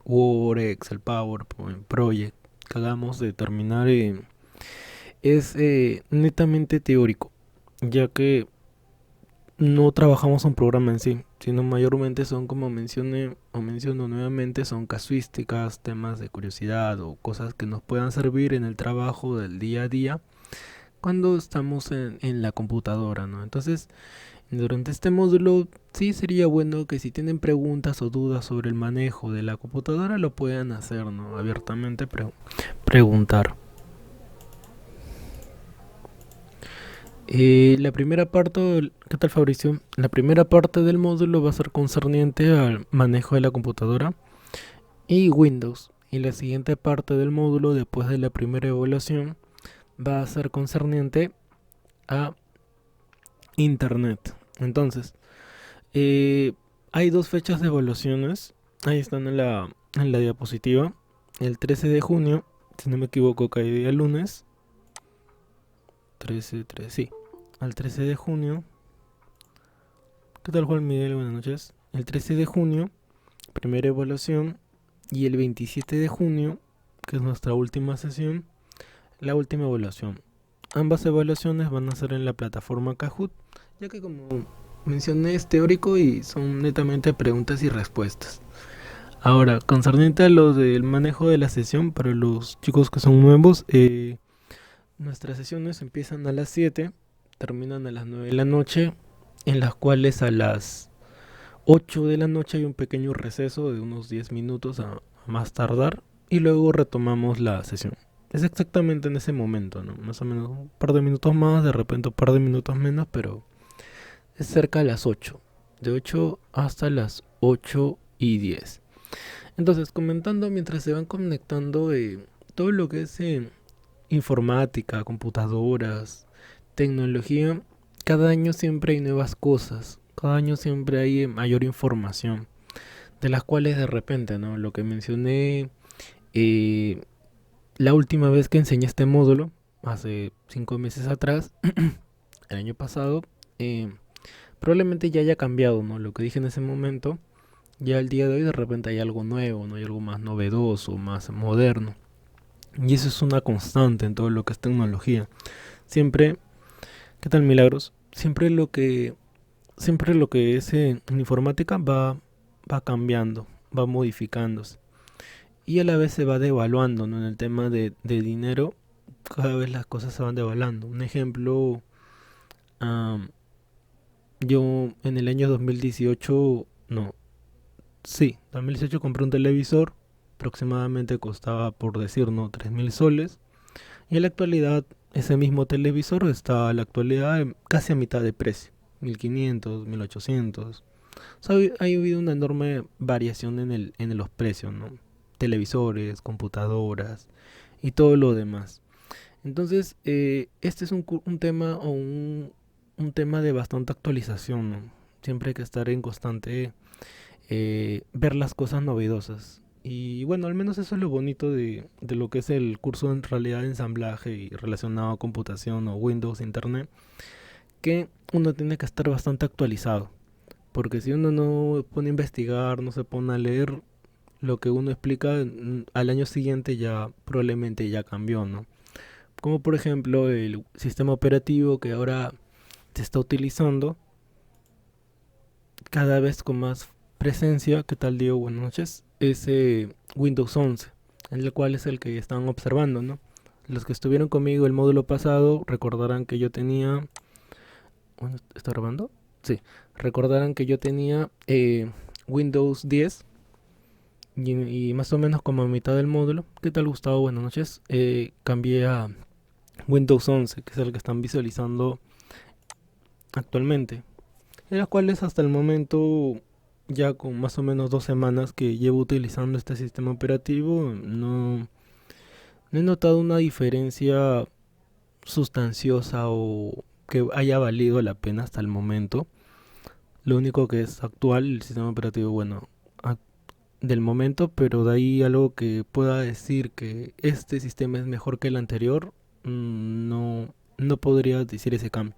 Word, Excel, PowerPoint, Project que hagamos de terminar es netamente teórico, ya que no trabajamos un programa en sí, sino mayormente son, como mencioné o menciono nuevamente, son casuísticas, temas de curiosidad o cosas que nos puedan servir en el trabajo del día a día cuando estamos en la computadora, ¿no? Entonces, durante este módulo sí sería bueno que si tienen preguntas o dudas sobre el manejo de la computadora lo puedan hacer, ¿no? Abiertamente preguntar. La primera parte, ¿qué tal Fabricio? La primera parte del módulo va a ser concerniente al manejo de la computadora y Windows. Y la siguiente parte del módulo, después de la primera evaluación, va a ser concerniente a Internet. Entonces, Eh, hay dos fechas de evaluaciones. Ahí están en la diapositiva. El 13 de junio, si no me equivoco, cae día lunes. 13, 13, sí. Al 13 de junio. ¿Qué tal, Juan Miguel? Buenas noches. El 13 de junio, primera evaluación. Y el 27 de junio, que es nuestra última sesión, la última evaluación. Ambas evaluaciones van a ser en la plataforma Kahoot, ya que como mencioné es teórico y son netamente preguntas y respuestas. Ahora, concerniente a lo del manejo de la sesión para los chicos que son nuevos, nuestras sesiones empiezan a las 7, terminan a las 9 de la noche, en las cuales a las 8 de la noche hay un pequeño receso de unos 10 minutos a más tardar y luego retomamos la sesión. Es exactamente en ese momento, ¿no? Más o menos un par de minutos más, de repente un par de minutos menos, pero es cerca de las 8. De 8 hasta las 8:10. Entonces, comentando mientras se van conectando todo lo que es informática, computadoras, tecnología, cada año siempre hay nuevas cosas, cada año siempre hay mayor información, de las cuales de repente, ¿no? Lo que mencioné eh, la última vez que enseñé este módulo, hace 5 meses atrás, el año pasado, eh, probablemente ya haya cambiado, ¿no? Lo que dije en ese momento, ya el día de hoy de repente hay algo nuevo, ¿no? Hay algo más novedoso, más moderno. Y eso es una constante en todo lo que es tecnología. Siempre, ¿qué tal Milagros? Siempre lo que es en informática va cambiando, va modificándose. Y a la vez se va devaluando, ¿no? En el tema de dinero, cada vez las cosas se van devaluando. Un ejemplo, am, yo en el año 2018, no, sí, 2018 compré un televisor, aproximadamente costaba, por decir, ¿no? 3.000 soles. Y en la actualidad, ese mismo televisor está a la actualidad casi a mitad de precio. 1.500, 1.800. O sea, ha habido una enorme variación en los precios, ¿no? Televisores, computadoras y todo lo demás. Entonces, este es un tema o un tema de bastante actualización, ¿no? Siempre hay que estar en constante ver las cosas novedosas. Y bueno, al menos eso es lo bonito de lo que es el curso en realidad de ensamblaje y relacionado a computación o Windows, Internet, que uno tiene que estar bastante actualizado. Porque si uno no pone a investigar, no se pone a leer, lo que uno explica al año siguiente ya probablemente ya cambió, ¿no? Como por ejemplo el sistema operativo que ahora se está utilizando cada vez con más presencia. ¿Qué tal, Diego? Buenas noches. Es Windows 11, en el cual es el que están observando, ¿no? Los que estuvieron conmigo el módulo pasado recordarán que yo tenía... Bueno, ¿está grabando? Sí. Recordarán que yo tenía Windows 10 y más o menos como a mitad del módulo. ¿Qué tal, Gustavo? Buenas noches. Cambié a Windows 11, que es el que están visualizando actualmente. En las cuales hasta el momento, ya con más o menos 2 semanas que llevo utilizando este sistema operativo, no he notado una diferencia sustanciosa o que haya valido la pena hasta el momento. Lo único que es actual, el sistema operativo, bueno, del momento, pero de ahí algo que pueda decir que este sistema es mejor que el anterior, no podría decir ese cambio.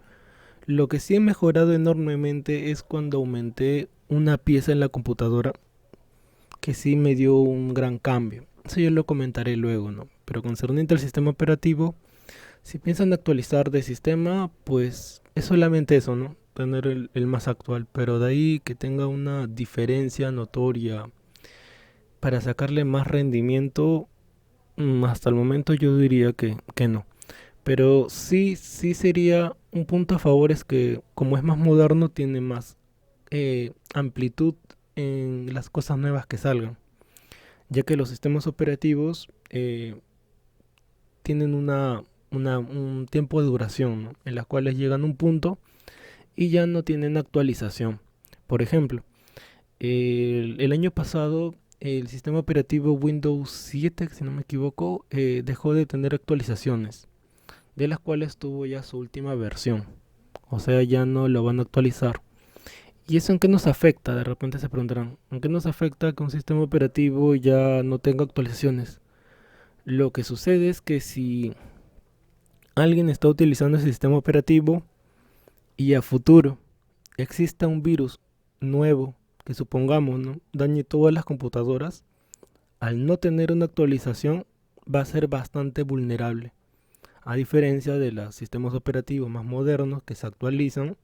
Lo que sí he mejorado enormemente es cuando aumenté una pieza en la computadora que sí me dio un gran cambio. Eso yo lo comentaré luego, ¿no? Pero concerniente al sistema operativo, si piensan actualizar de sistema, pues es solamente eso, ¿no? Tener el más actual, pero de ahí que tenga una diferencia notoria para sacarle más rendimiento, hasta el momento yo diría que no. Pero sí, sí sería un punto a favor es que como es más moderno, tiene más amplitud en las cosas nuevas que salgan, ya que los sistemas operativos tienen un tiempo de duración, ¿no? En las cuales llegan a un punto y ya no tienen actualización. Por ejemplo, el año pasado el sistema operativo Windows 7, si no me equivoco, dejó de tener actualizaciones, de las cuales tuvo ya su última versión. O sea, ya no lo van a actualizar. ¿Y eso en qué nos afecta? De repente se preguntarán, ¿en qué nos afecta que un sistema operativo ya no tenga actualizaciones? Lo que sucede es que si alguien está utilizando ese sistema operativo y a futuro exista un virus nuevo que supongamos, ¿no?, dañe todas las computadoras, al no tener una actualización va a ser bastante vulnerable. A diferencia de los sistemas operativos más modernos que se actualizan,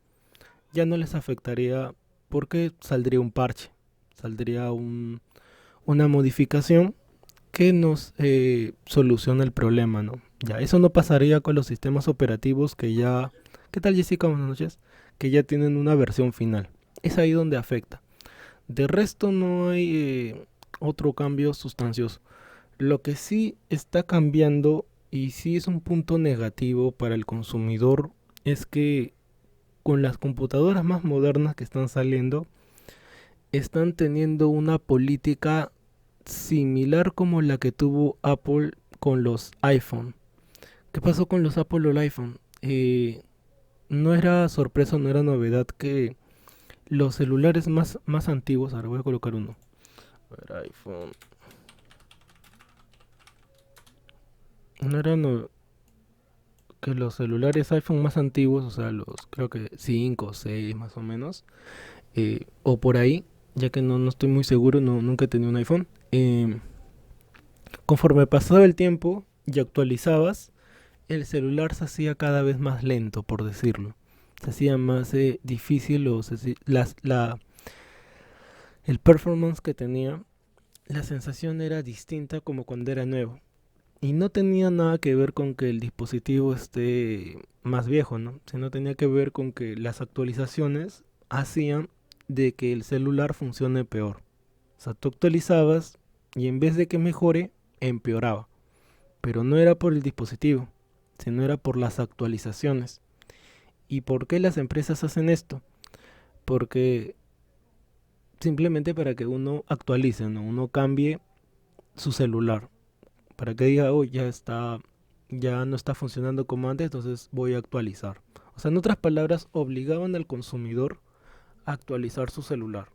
ya no les afectaría porque saldría un parche, saldría una modificación que nos soluciona el problema, ¿no? Ya, eso no pasaría con los sistemas operativos que ya... ¿Qué tal, Jessica? Buenas noches. Que ya tienen una versión final. Es ahí donde afecta. De resto no hay otro cambio sustancioso. Lo que sí está cambiando y sí es un punto negativo para el consumidor es que con las computadoras más modernas que están saliendo, están teniendo una política similar como la que tuvo Apple con los iPhone. ¿Qué pasó con los Apple o el iPhone? No era sorpresa, no era novedad que los celulares más antiguos, ahora voy a colocar uno. A ver, iPhone. No era que los celulares iPhone más antiguos, o sea, los creo que 5 o 6 más o menos, o por ahí, ya que no estoy muy seguro, nunca he tenido un iPhone. Conforme pasaba el tiempo y actualizabas, el celular se hacía cada vez más lento, por decirlo. Se hacía más difícil o el performance que tenía, la sensación era distinta como cuando era nuevo. Y no tenía nada que ver con que el dispositivo esté más viejo, ¿no? Sino tenía que ver con que las actualizaciones hacían de que el celular funcione peor. O sea, tú actualizabas y en vez de que mejore, empeoraba. Pero no era por el dispositivo, sino era por las actualizaciones. ¿Y por qué las empresas hacen esto? Porque simplemente para que uno actualice, ¿no? Uno cambie su celular. Para que diga, oh, ya no está funcionando como antes, entonces voy a actualizar. O sea, en otras palabras, obligaban al consumidor a actualizar su celular.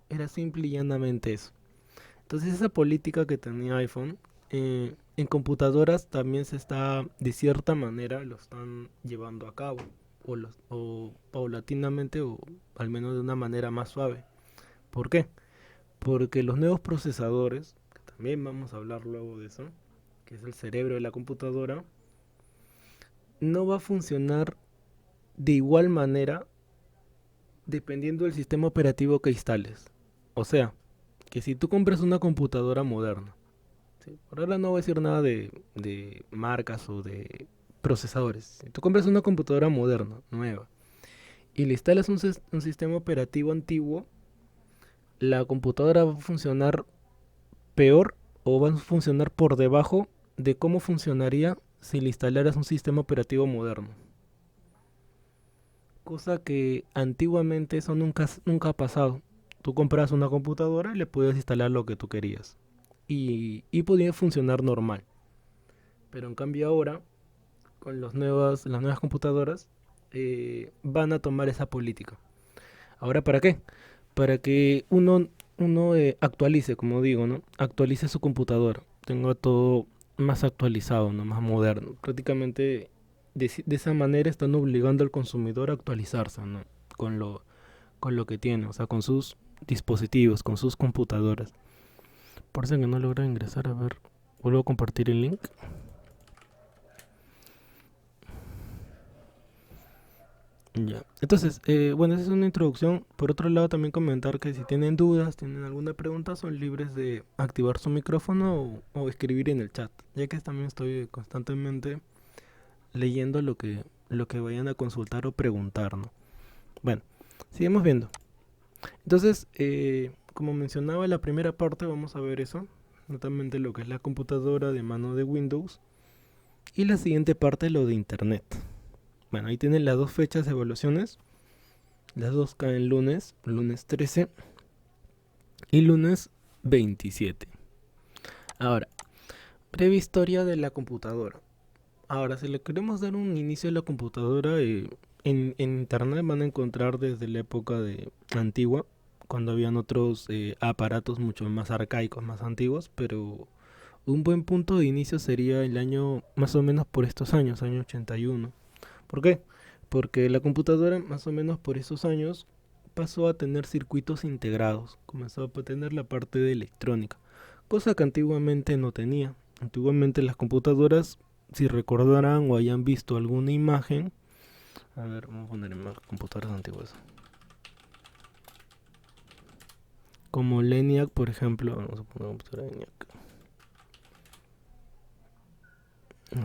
Era simple y llanamente eso. Entonces esa política que tenía iPhone, en computadoras también se está, de cierta manera, lo están llevando a cabo. O paulatinamente o al menos de una manera más suave. ¿Por qué? Porque los nuevos procesadores, que también vamos a hablar luego de eso, que es el cerebro de la computadora, no va a funcionar de igual manera dependiendo del sistema operativo que instales. O sea, que si tú compras una computadora moderna, ¿sí? Por ahora no voy a decir nada de marcas o de procesadores. Si tú compras una computadora moderna, nueva, y le instalas un sistema operativo antiguo, la computadora va a funcionar peor o va a funcionar por debajo de cómo funcionaría si le instalaras un sistema operativo moderno. Cosa que antiguamente eso nunca ha pasado. Tú compras una computadora y le puedes instalar lo que tú querías. Y podía funcionar normal. Pero en cambio ahora, con las nuevas computadoras, van a tomar esa política. ¿Ahora para qué? Para que uno actualice, como digo, ¿no? Actualice su computadora. Tenga todo más actualizado, ¿no? Más moderno. Prácticamente de esa manera están obligando al consumidor a actualizarse, ¿no? Con lo que tiene, o sea, con sus dispositivos, con sus computadoras. Parece que no logra ingresar. A ver, vuelvo a compartir el link. Ya. Entonces, bueno, esa es una introducción. Por otro lado, también comentar que si tienen dudas, tienen alguna pregunta, son libres de activar su micrófono o escribir en el chat, ya que también estoy constantemente leyendo lo que vayan a consultar o preguntar, ¿no? Bueno, sigamos viendo. Entonces, como mencionaba en la primera parte, vamos a ver eso, notamente lo que es la computadora de mano de Windows, y la siguiente parte lo de Internet. Bueno, ahí tienen las dos fechas de evaluaciones. Las dos caen lunes 13 y lunes 27. Ahora, breve historia de la computadora. Ahora, si le queremos dar un inicio a la computadora, en internet van a encontrar desde la época antigua, cuando habían otros aparatos mucho más arcaicos, más antiguos, pero un buen punto de inicio sería el año, más o menos por estos años, año 81. ¿Por qué? Porque la computadora, más o menos por esos años, pasó a tener circuitos integrados, comenzó a tener la parte de electrónica, cosa que antiguamente no tenía. Antiguamente las computadoras, si recordarán o hayan visto alguna imagen, a ver, vamos a poner más computadoras antiguas, como la ENIAC, por ejemplo, vamos a poner computadora ENIAC.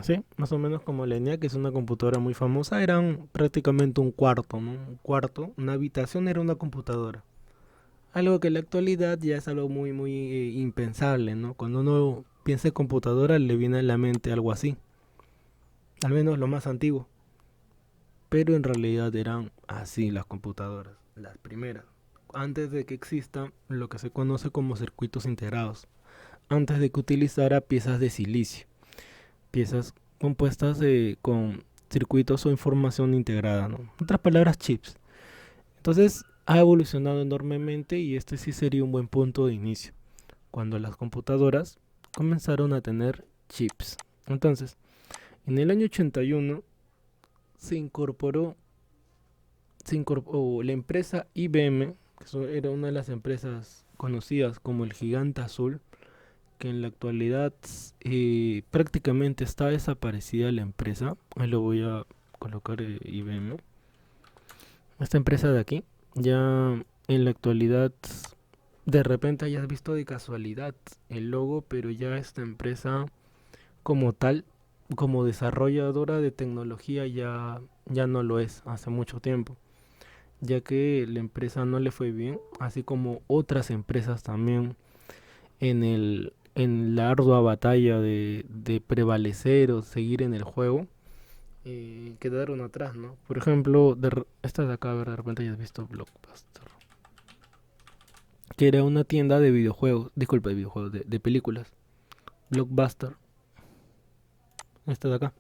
Sí, más o menos como la ENIAC, que es una computadora muy famosa, eran prácticamente un cuarto, ¿no? Un cuarto, una habitación era una computadora. Algo que en la actualidad ya es algo muy, muy impensable, ¿no? Cuando uno piensa en computadora le viene a la mente algo así, al menos lo más antiguo. Pero en realidad eran así las computadoras, las primeras, antes de que exista lo que se conoce como circuitos integrados, antes de que utilizara piezas de silicio, piezas compuestas con circuitos o información integrada, ¿no? En otras palabras, chips. Entonces ha evolucionado enormemente y este sí sería un buen punto de inicio, cuando las computadoras comenzaron a tener chips. Entonces, en el año 81 se incorporó, la empresa IBM, que era una de las empresas conocidas como el gigante azul, que en la actualidad prácticamente está desaparecida la empresa. Ahí lo voy a colocar IBM. Esta empresa de aquí, ya en la actualidad, de repente hayas visto de casualidad el logo, pero ya esta empresa como tal, como desarrolladora de tecnología, ya no lo es hace mucho tiempo, ya que la empresa no le fue bien, así como otras empresas también en la ardua batalla de prevalecer o seguir en el juego, quedaron atrás, ¿no? Por ejemplo, esta de acá, a ver, de repente hayas visto Blockbuster, que era una tienda de videojuegos, disculpa, de videojuegos, de películas. Blockbuster, esta de acá.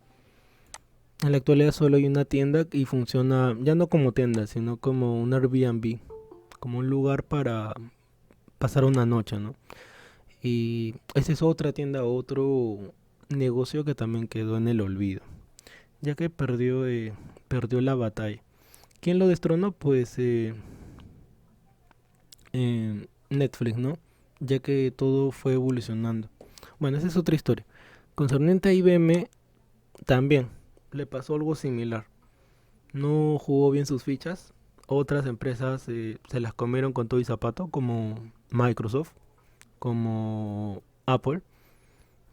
En la actualidad solo hay una tienda y funciona ya no como tienda, sino como un Airbnb, como un lugar para pasar una noche, ¿no? Y esa es otra tienda, otro negocio que también quedó en el olvido, ya que perdió la batalla. ¿Quién lo destronó? Pues Netflix, ¿no? Ya que todo fue evolucionando. Bueno, esa es otra historia. Concerniente a IBM, también le pasó algo similar. No jugó bien sus fichas. Otras empresas se las comieron con todo y zapato, como Microsoft, como Apple.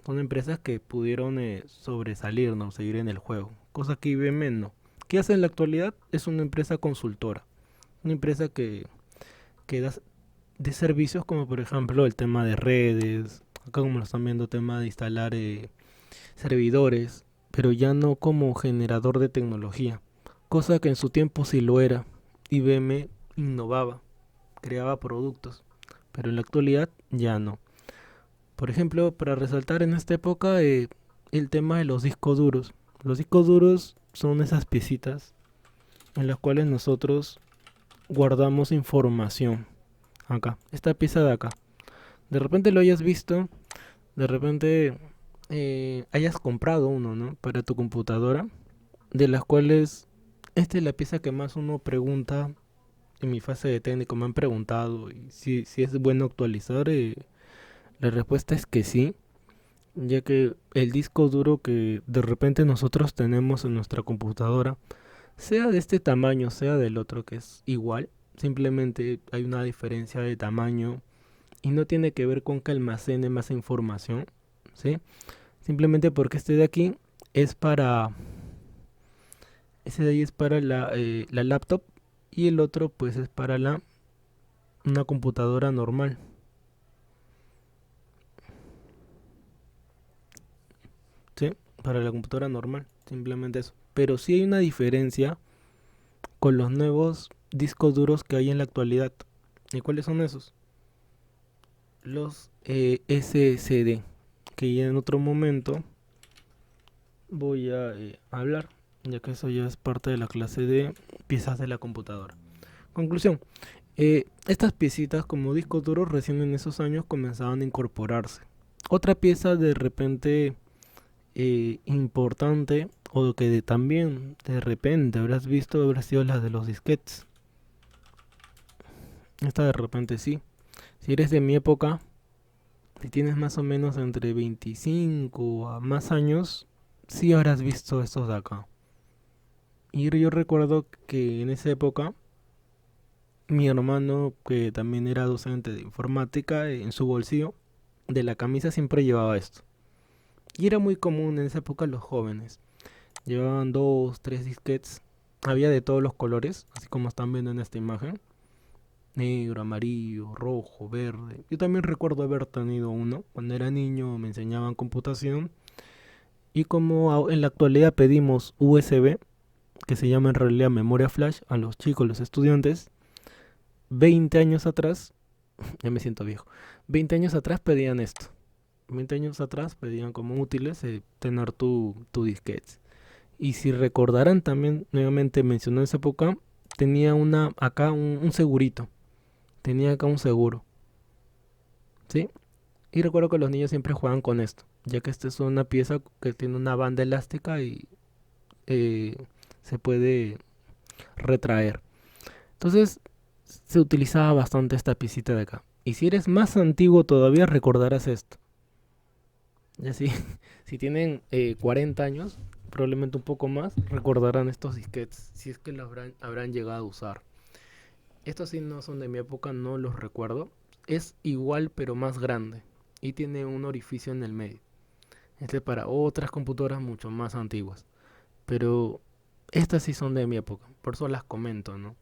Son empresas que pudieron sobresalir, ¿no? Seguir en el juego. Cosa que IBM no. ¿Qué hace en la actualidad? Es una empresa consultora. Una empresa que da de servicios como por ejemplo el tema de redes. Acá como lo están viendo, tema de instalar servidores. Pero ya no como generador de tecnología. Cosa que en su tiempo sí lo era. IBM innovaba, creaba productos. Pero en la actualidad ya no. Por ejemplo, para resaltar en esta época el tema de los discos duros. Los discos duros son esas piecitas en las cuales nosotros guardamos información. Acá, esta pieza de acá. De repente lo hayas visto, de repente hayas comprado uno, ¿no? Para tu computadora, de las cuales esta es la pieza que más uno pregunta en mi fase de técnico. Me han preguntado y si es bueno actualizar La respuesta es que sí, ya que el disco duro que de repente nosotros tenemos en nuestra computadora, sea de este tamaño, sea del otro que es igual, simplemente hay una diferencia de tamaño y no tiene que ver con que almacene más información, ¿sí? Simplemente porque este de aquí es para, ese de ahí es para la laptop y el otro pues es para una computadora normal, ¿sí? Para la computadora normal, simplemente eso. Pero sí hay una diferencia con los nuevos discos duros que hay en la actualidad. ¿Y cuáles son esos? Los SSD, que ya en otro momento voy a hablar, ya que eso ya es parte de la clase de piezas de la computadora. Conclusión, estas piecitas como discos duros recién en esos años comenzaban a incorporarse. Otra pieza de repente importante o que también de repente habrás visto habrá sido la de los disquetes. Esta de repente sí. Si eres de mi época, si tienes más o menos entre 25 a más años, sí habrás visto estos de acá. Y yo recuerdo que en esa época mi hermano, que también era docente de informática, en su bolsillo de la camisa siempre llevaba esto. Y era muy común en esa época los jóvenes. Llevaban dos, tres disquetes. Había de todos los colores, así como están viendo en esta imagen. Negro, amarillo, rojo, verde. Yo también recuerdo haber tenido uno. Cuando era niño me enseñaban computación. Y como en la actualidad pedimos USB, que se llama en realidad memoria flash, a los chicos, los estudiantes, 20 años atrás, ya me siento viejo, 20 años atrás pedían esto. 20 años atrás pedían como útiles tener tu disquete. Y si recordarán también, nuevamente mencionó esa época, tenía acá un segurito. Tenía acá un seguro, ¿sí? Y recuerdo que los niños siempre juegan con esto, ya que esta es una pieza que tiene una banda elástica y eh, se puede retraer. Entonces se utilizaba bastante esta piecita de acá. Y si eres más antiguo todavía recordarás esto. Ya si, si tienen 40 años, probablemente un poco más, recordarán estos disquetes, si es que los habrán llegado a usar. Estos sí no son de mi época, no los recuerdo. Es igual pero más grande y tiene un orificio en el medio. Este es para otras computadoras mucho más antiguas. Pero estas sí son de mi época, por eso las comento, ¿no?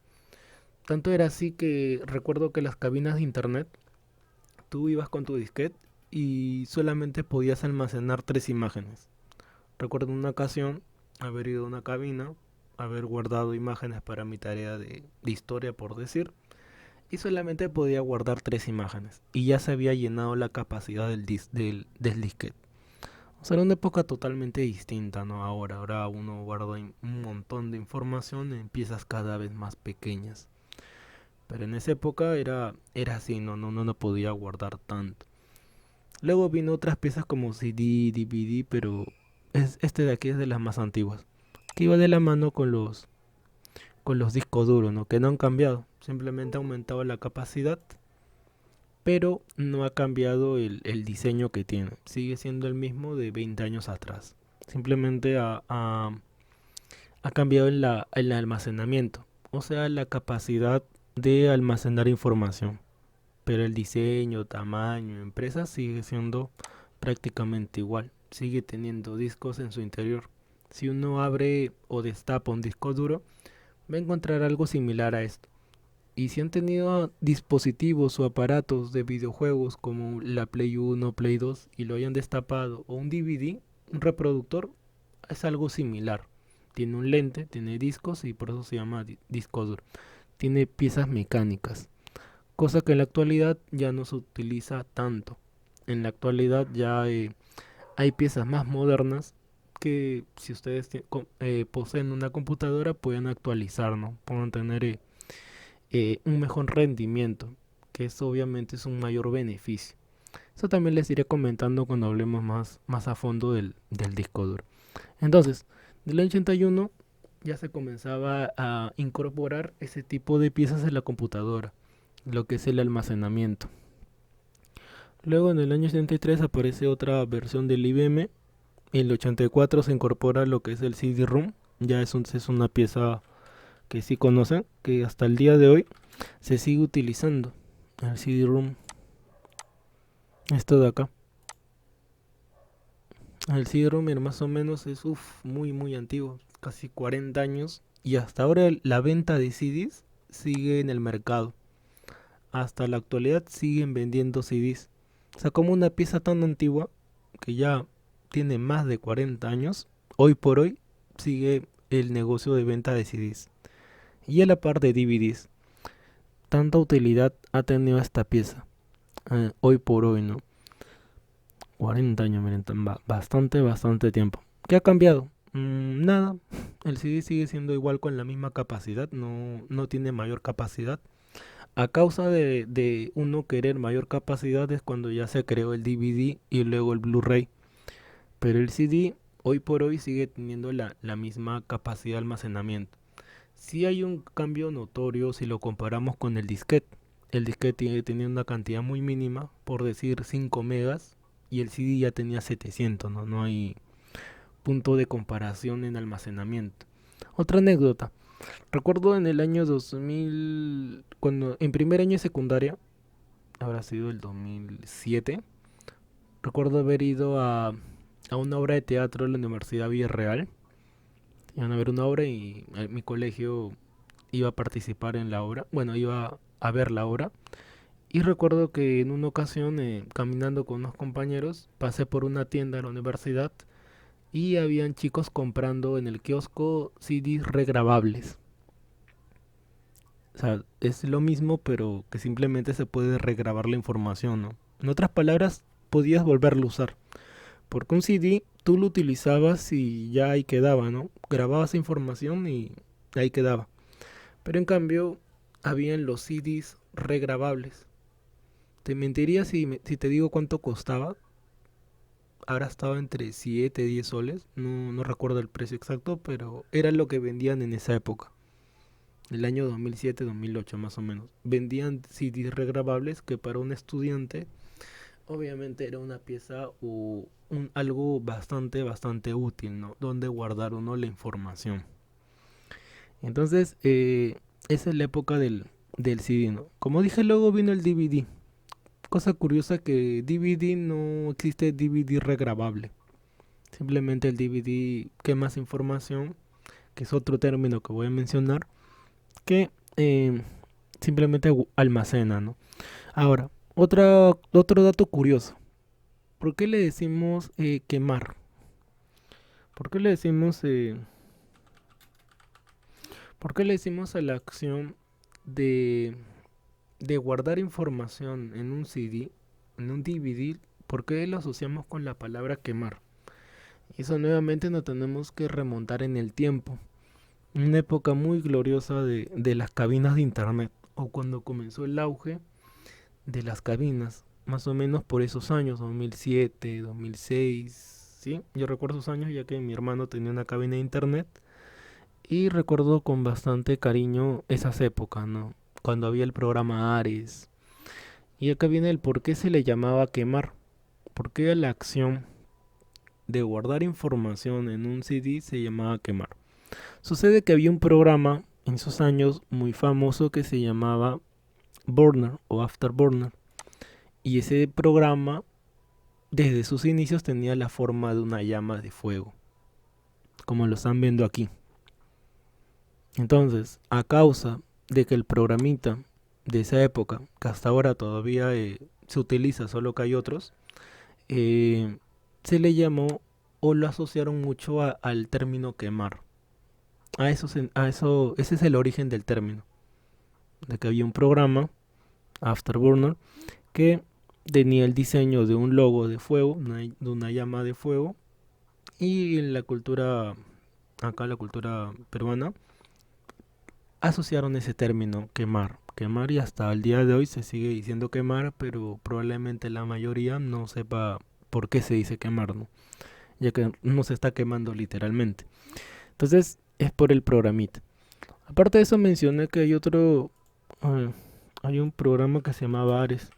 Tanto era así que recuerdo que las cabinas de internet, tú ibas con tu disquete y solamente podías almacenar tres imágenes. Recuerdo una ocasión haber ido a una cabina, haber guardado imágenes para mi tarea de historia, por decir, y solamente podía guardar tres imágenes. Y ya se había llenado la capacidad del disquete. O sea, era una época totalmente distinta, ¿no? Ahora uno guarda un montón de información en piezas cada vez más pequeñas. Pero en esa época era así, no podía guardar tanto. Luego vino otras piezas como CD, DVD, pero este de aquí es de las más antiguas. Que iba de la mano con los discos duros, ¿no? Que no han cambiado. Simplemente ha aumentado la capacidad, pero no ha cambiado el diseño que tiene. Sigue siendo el mismo de 20 años atrás. Simplemente ha cambiado el almacenamiento, o sea, la capacidad de almacenar información. Pero el diseño, tamaño, empresa sigue siendo prácticamente igual. Sigue teniendo discos en su interior. Si uno abre o destapa un disco duro, va a encontrar algo similar a esto. Y si han tenido dispositivos o aparatos de videojuegos como la Play 1, Play 2 y lo hayan destapado, o un DVD, un reproductor, es algo similar. Tiene un lente, tiene discos y por eso se llama disco duro. Tiene piezas mecánicas, cosa que en la actualidad ya no se utiliza tanto. En la actualidad ya hay piezas más modernas que si ustedes poseen una computadora pueden actualizar, ¿no? Pueden tener un mejor rendimiento, que eso obviamente es un mayor beneficio. Eso también les iré comentando cuando hablemos más a fondo del disco duro. Entonces, del 81 ya se comenzaba a incorporar ese tipo de piezas en la computadora, lo que es el almacenamiento. Luego en el año 73 aparece otra versión del IBM. En el 84 se incorpora lo que es el CD-ROM. Ya es una pieza que sí conocen, que hasta el día de hoy se sigue utilizando. El CD-ROM, esto de acá. El CD-ROM más o menos es muy muy antiguo, casi 40 años. Y hasta ahora la venta de CDs sigue en el mercado. Hasta la actualidad siguen vendiendo CDs. O sea, como una pieza tan antigua que ya tiene más de 40 años, hoy por hoy sigue el negocio de venta de CDs. Y a la par de DVDs, tanta utilidad ha tenido esta pieza, hoy por hoy, ¿no? 40 años, miren, bastante tiempo. ¿Qué ha cambiado? Nada, el CD sigue siendo igual con la misma capacidad, no tiene mayor capacidad. A causa de uno querer mayor capacidad es cuando ya se creó el DVD y luego el Blu-ray. Pero el CD hoy por hoy sigue teniendo la misma capacidad de almacenamiento. Sí hay un cambio notorio si lo comparamos con el disquete. El disquete tenía una cantidad muy mínima, por decir 5 megas, y el CD ya tenía 700, ¿no? No hay punto de comparación en almacenamiento. Otra anécdota. Recuerdo en el año 2000, cuando en primer año de secundaria, habrá sido el 2007, recuerdo haber ido a una obra de teatro en la Universidad Villarreal. Iban a ver una obra y mi colegio iba a participar en la obra, bueno, iba a ver la obra. Y recuerdo que en una ocasión, caminando con unos compañeros, pasé por una tienda de la universidad y habían chicos comprando en el kiosco CDs regrabables. O sea, es lo mismo, pero que simplemente se puede regrabar la información, ¿no? En otras palabras, podías volverlo a usar. Porque un CD tú lo utilizabas y ya ahí quedaba, ¿no? Grababas información y ahí quedaba. Pero en cambio, habían los CDs regrabables. Te mentiría si te digo cuánto costaba. Ahora estaba entre 7 y 10 soles. No recuerdo el precio exacto, pero era lo que vendían en esa época. El año 2007-2008 más o menos. Vendían CDs regrabables que para un estudiante obviamente era una pieza o algo bastante útil, ¿no? Donde guardar uno la información. Entonces, esa es la época del CD, ¿no? Como dije, luego vino el DVD. Cosa curiosa que DVD no existe DVD regrabable. Simplemente el DVD quema más información, que es otro término que voy a mencionar, que simplemente almacena, ¿no? Ahora, otro dato curioso. ¿Por qué le decimos quemar? ¿Por qué le decimos, por qué le decimos a la acción de, de guardar información en un CD, en un DVD? ¿Por qué lo asociamos con la palabra quemar? Eso nuevamente nos tenemos que remontar en el tiempo. Una época muy gloriosa de las cabinas de internet, o cuando comenzó el auge de las cabinas, más o menos por esos años, 2007, 2006, ¿sí? Yo recuerdo esos años ya que mi hermano tenía una cabina de internet y recuerdo con bastante cariño esas épocas, ¿no? Cuando había el programa Ares. Y acá viene el por qué se le llamaba quemar, por qué la acción de guardar información en un CD se llamaba quemar. Sucede que había un programa en esos años muy famoso que se llamaba Burner o Afterburner. Y ese programa, desde sus inicios, tenía la forma de una llama de fuego, como lo están viendo aquí. Entonces, a causa de que el programita de esa época, que hasta ahora todavía se utiliza, solo que hay otros, se le llamó o lo asociaron mucho al término quemar. Ese es el origen del término, de que había un programa, Afterburner, que tenía el diseño de un logo de fuego, de una llama de fuego, y en la cultura, acá la cultura peruana, asociaron ese término quemar. Quemar y hasta el día de hoy se sigue diciendo quemar, pero probablemente la mayoría no sepa por qué se dice quemar, ¿no? Ya que no se está quemando literalmente. Entonces es por el programita. Aparte de eso mencioné que hay otro, hay un programa que se llamaba Ares.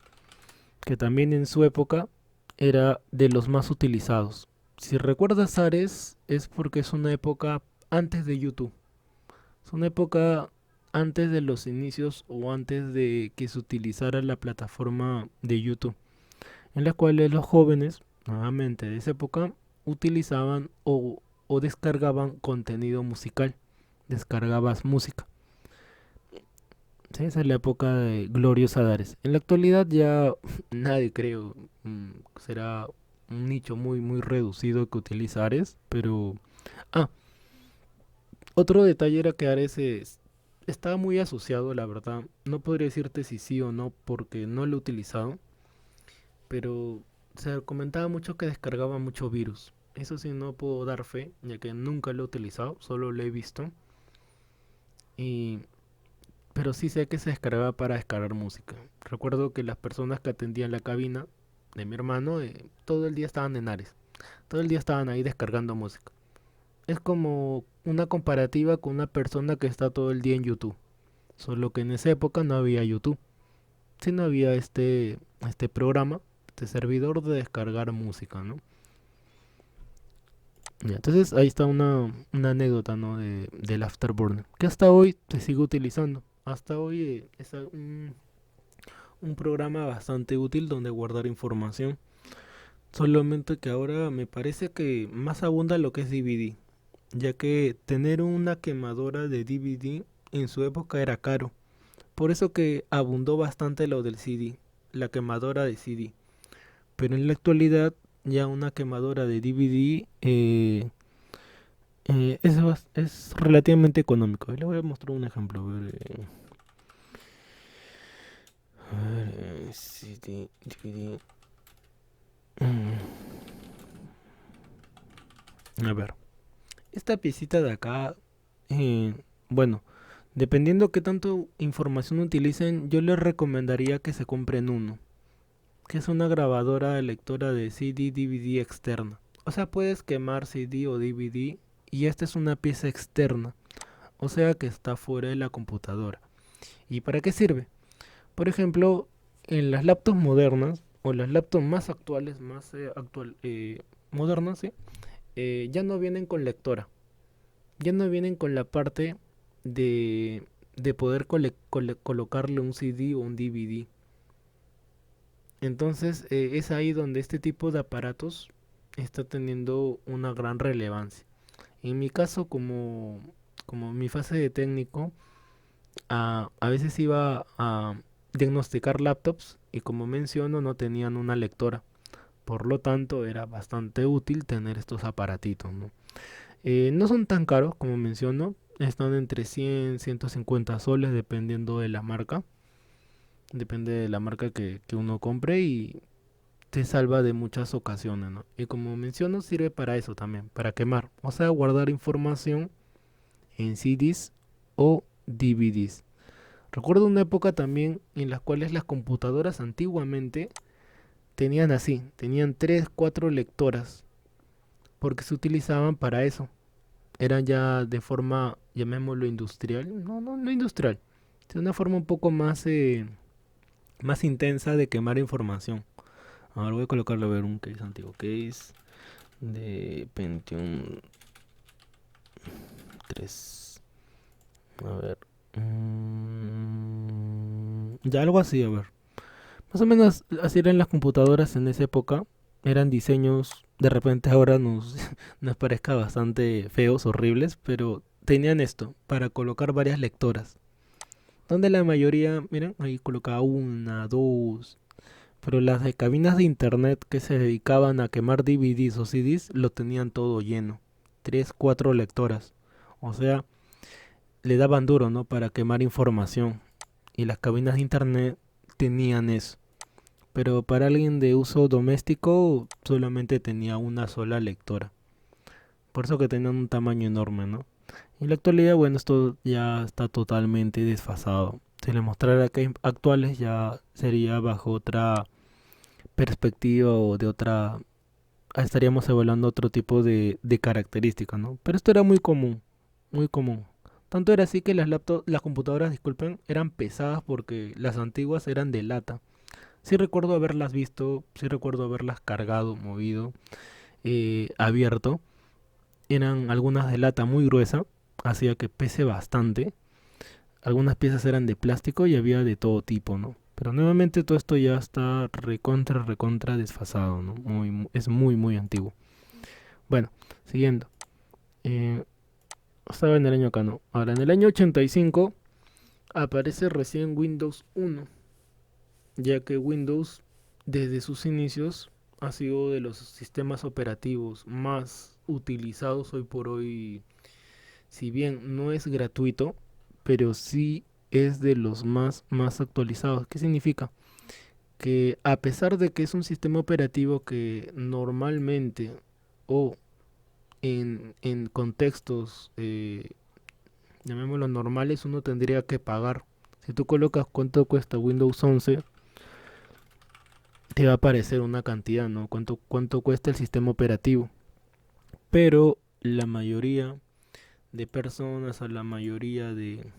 que también en su época era de los más utilizados. Si recuerdas Ares, es porque es una época antes de YouTube. Es una época antes de los inicios o antes de que se utilizara la plataforma de YouTube, en la cual los jóvenes, nuevamente de esa época, utilizaban o descargaban contenido musical. Descargabas música. Sí, esa es la época de gloriosa Dares. En la actualidad ya nadie creo, será un nicho muy muy reducido que utiliza Ares, pero ah, otro detalle era que estaba muy asociado, la verdad. No podría decirte si sí o no porque no lo he utilizado, pero se comentaba mucho que descargaba mucho virus. Eso sí no puedo dar fe, ya que nunca lo he utilizado, solo lo he visto. Y pero sí sé que se descargaba para descargar música. Recuerdo que las personas que atendían la cabina de mi hermano todo el día estaban en Ares. Todo el día estaban ahí descargando música. Es como una comparativa con una persona que está todo el día en YouTube. Solo que en esa época no había YouTube. Sí no había este programa, este servidor de descargar música, ¿no? Ya, entonces ahí está una anécdota, ¿no? Del Afterburner. Que hasta hoy se sigue utilizando. Hasta hoy es un programa bastante útil donde guardar información. Solamente que ahora me parece que más abunda lo que es DVD, ya que tener una quemadora de DVD en su época era caro. Por eso que abundó bastante lo del CD, la quemadora de CD. Pero en la actualidad ya una quemadora de DVD es relativamente económico. Le voy a mostrar un ejemplo. CD, DVD. mm, A ver, esta piecita de acá, eh, bueno, dependiendo qué tanto información utilicen, yo les recomendaría que se compren uno, que es una grabadora lectora de CD DVD externa. O sea, puedes quemar CD o DVD y esta es una pieza externa, o sea que está fuera de la computadora. ¿Y para qué sirve? Por ejemplo, en las laptops modernas o las laptops más actuales, modernas, ¿sí? Ya no vienen con lectora, ya no vienen con la parte de poder colocarle un CD o un DVD. Entonces es ahí donde este tipo de aparatos está teniendo una gran relevancia. En mi caso, como mi fase de técnico, a veces iba a diagnosticar laptops y como menciono no tenían una lectora. Por lo tanto era bastante útil tener estos aparatitos, ¿no? No son tan caros como menciono, están entre 100, 150 soles dependiendo de la marca. Depende de la marca que uno compre y te salva de muchas ocasiones, ¿no? Y como menciono, sirve para eso también, para quemar, o sea, guardar información en CDs o DVDs. Recuerdo una época también en las cuales las computadoras antiguamente tenían 3 4 lectoras, porque se utilizaban para eso. Eran ya de forma, llamémoslo industrial, no industrial, de una forma un poco más intensa de quemar información. Ahora voy a colocarle a ver un case antiguo, case de Pentium 3. A ver. Ya algo así, a ver. Más o menos así eran las computadoras en esa época. Eran diseños, de repente ahora nos parezca bastante feos, horribles, pero tenían esto, para colocar varias lectoras. Donde la mayoría, miren, ahí colocaba una, dos. Pero las de cabinas de internet que se dedicaban a quemar DVDs o CDs lo tenían todo lleno. Tres, cuatro lectoras. O sea, le daban duro, ¿no? Para quemar información. Y las cabinas de internet tenían eso. Pero para alguien de uso doméstico solamente tenía una sola lectora. Por eso que tenían un tamaño enorme, ¿no? En la actualidad, bueno, esto ya está totalmente desfasado. Si le mostrara que hay actuales ya sería bajo otra perspectiva o de otra... estaríamos evaluando otro tipo de características, ¿no? Pero esto era muy común, muy común. Tanto era así que las computadoras, disculpen, eran pesadas porque las antiguas eran de lata. Sí recuerdo haberlas visto, sí recuerdo haberlas cargado, movido, abierto. Eran algunas de lata muy gruesa, hacía que pese bastante. Algunas piezas eran de plástico y había de todo tipo, ¿no? Pero nuevamente todo esto ya está recontra desfasado, ¿no? Es muy antiguo. Bueno, siguiendo. Eh, Estaba en el año acá, ¿no? Ahora, en el año 85 aparece recién Windows 1, ya que Windows desde sus inicios ha sido de los sistemas operativos más utilizados hoy por hoy. Si bien no es gratuito, pero sí es de los más actualizados. ¿Qué significa? Que a pesar de que es un sistema operativo que normalmente o en contextos, llamémoslo normales, uno tendría que pagar. Si tú colocas cuánto cuesta Windows 11, te va a aparecer una cantidad, ¿no? Cuánto cuesta el sistema operativo. Pero la mayoría de personas, a la mayoría de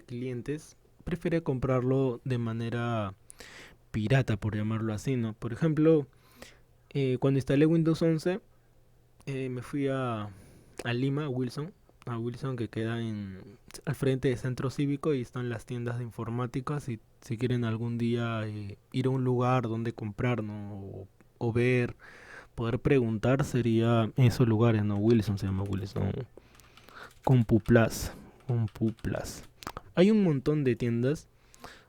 clientes prefiere comprarlo de manera pirata, por llamarlo así, ¿no? Por ejemplo, cuando instalé Windows 11, me fui a Lima, a Wilson, que queda al frente del centro cívico, y están las tiendas de informática. Si quieren algún día ir a un lugar donde comprar, ¿no? O ver, poder preguntar, sería en esos lugares, ¿no? Wilson se llama Wilson. CompuPlus. CompuPlus. Hay un montón de tiendas.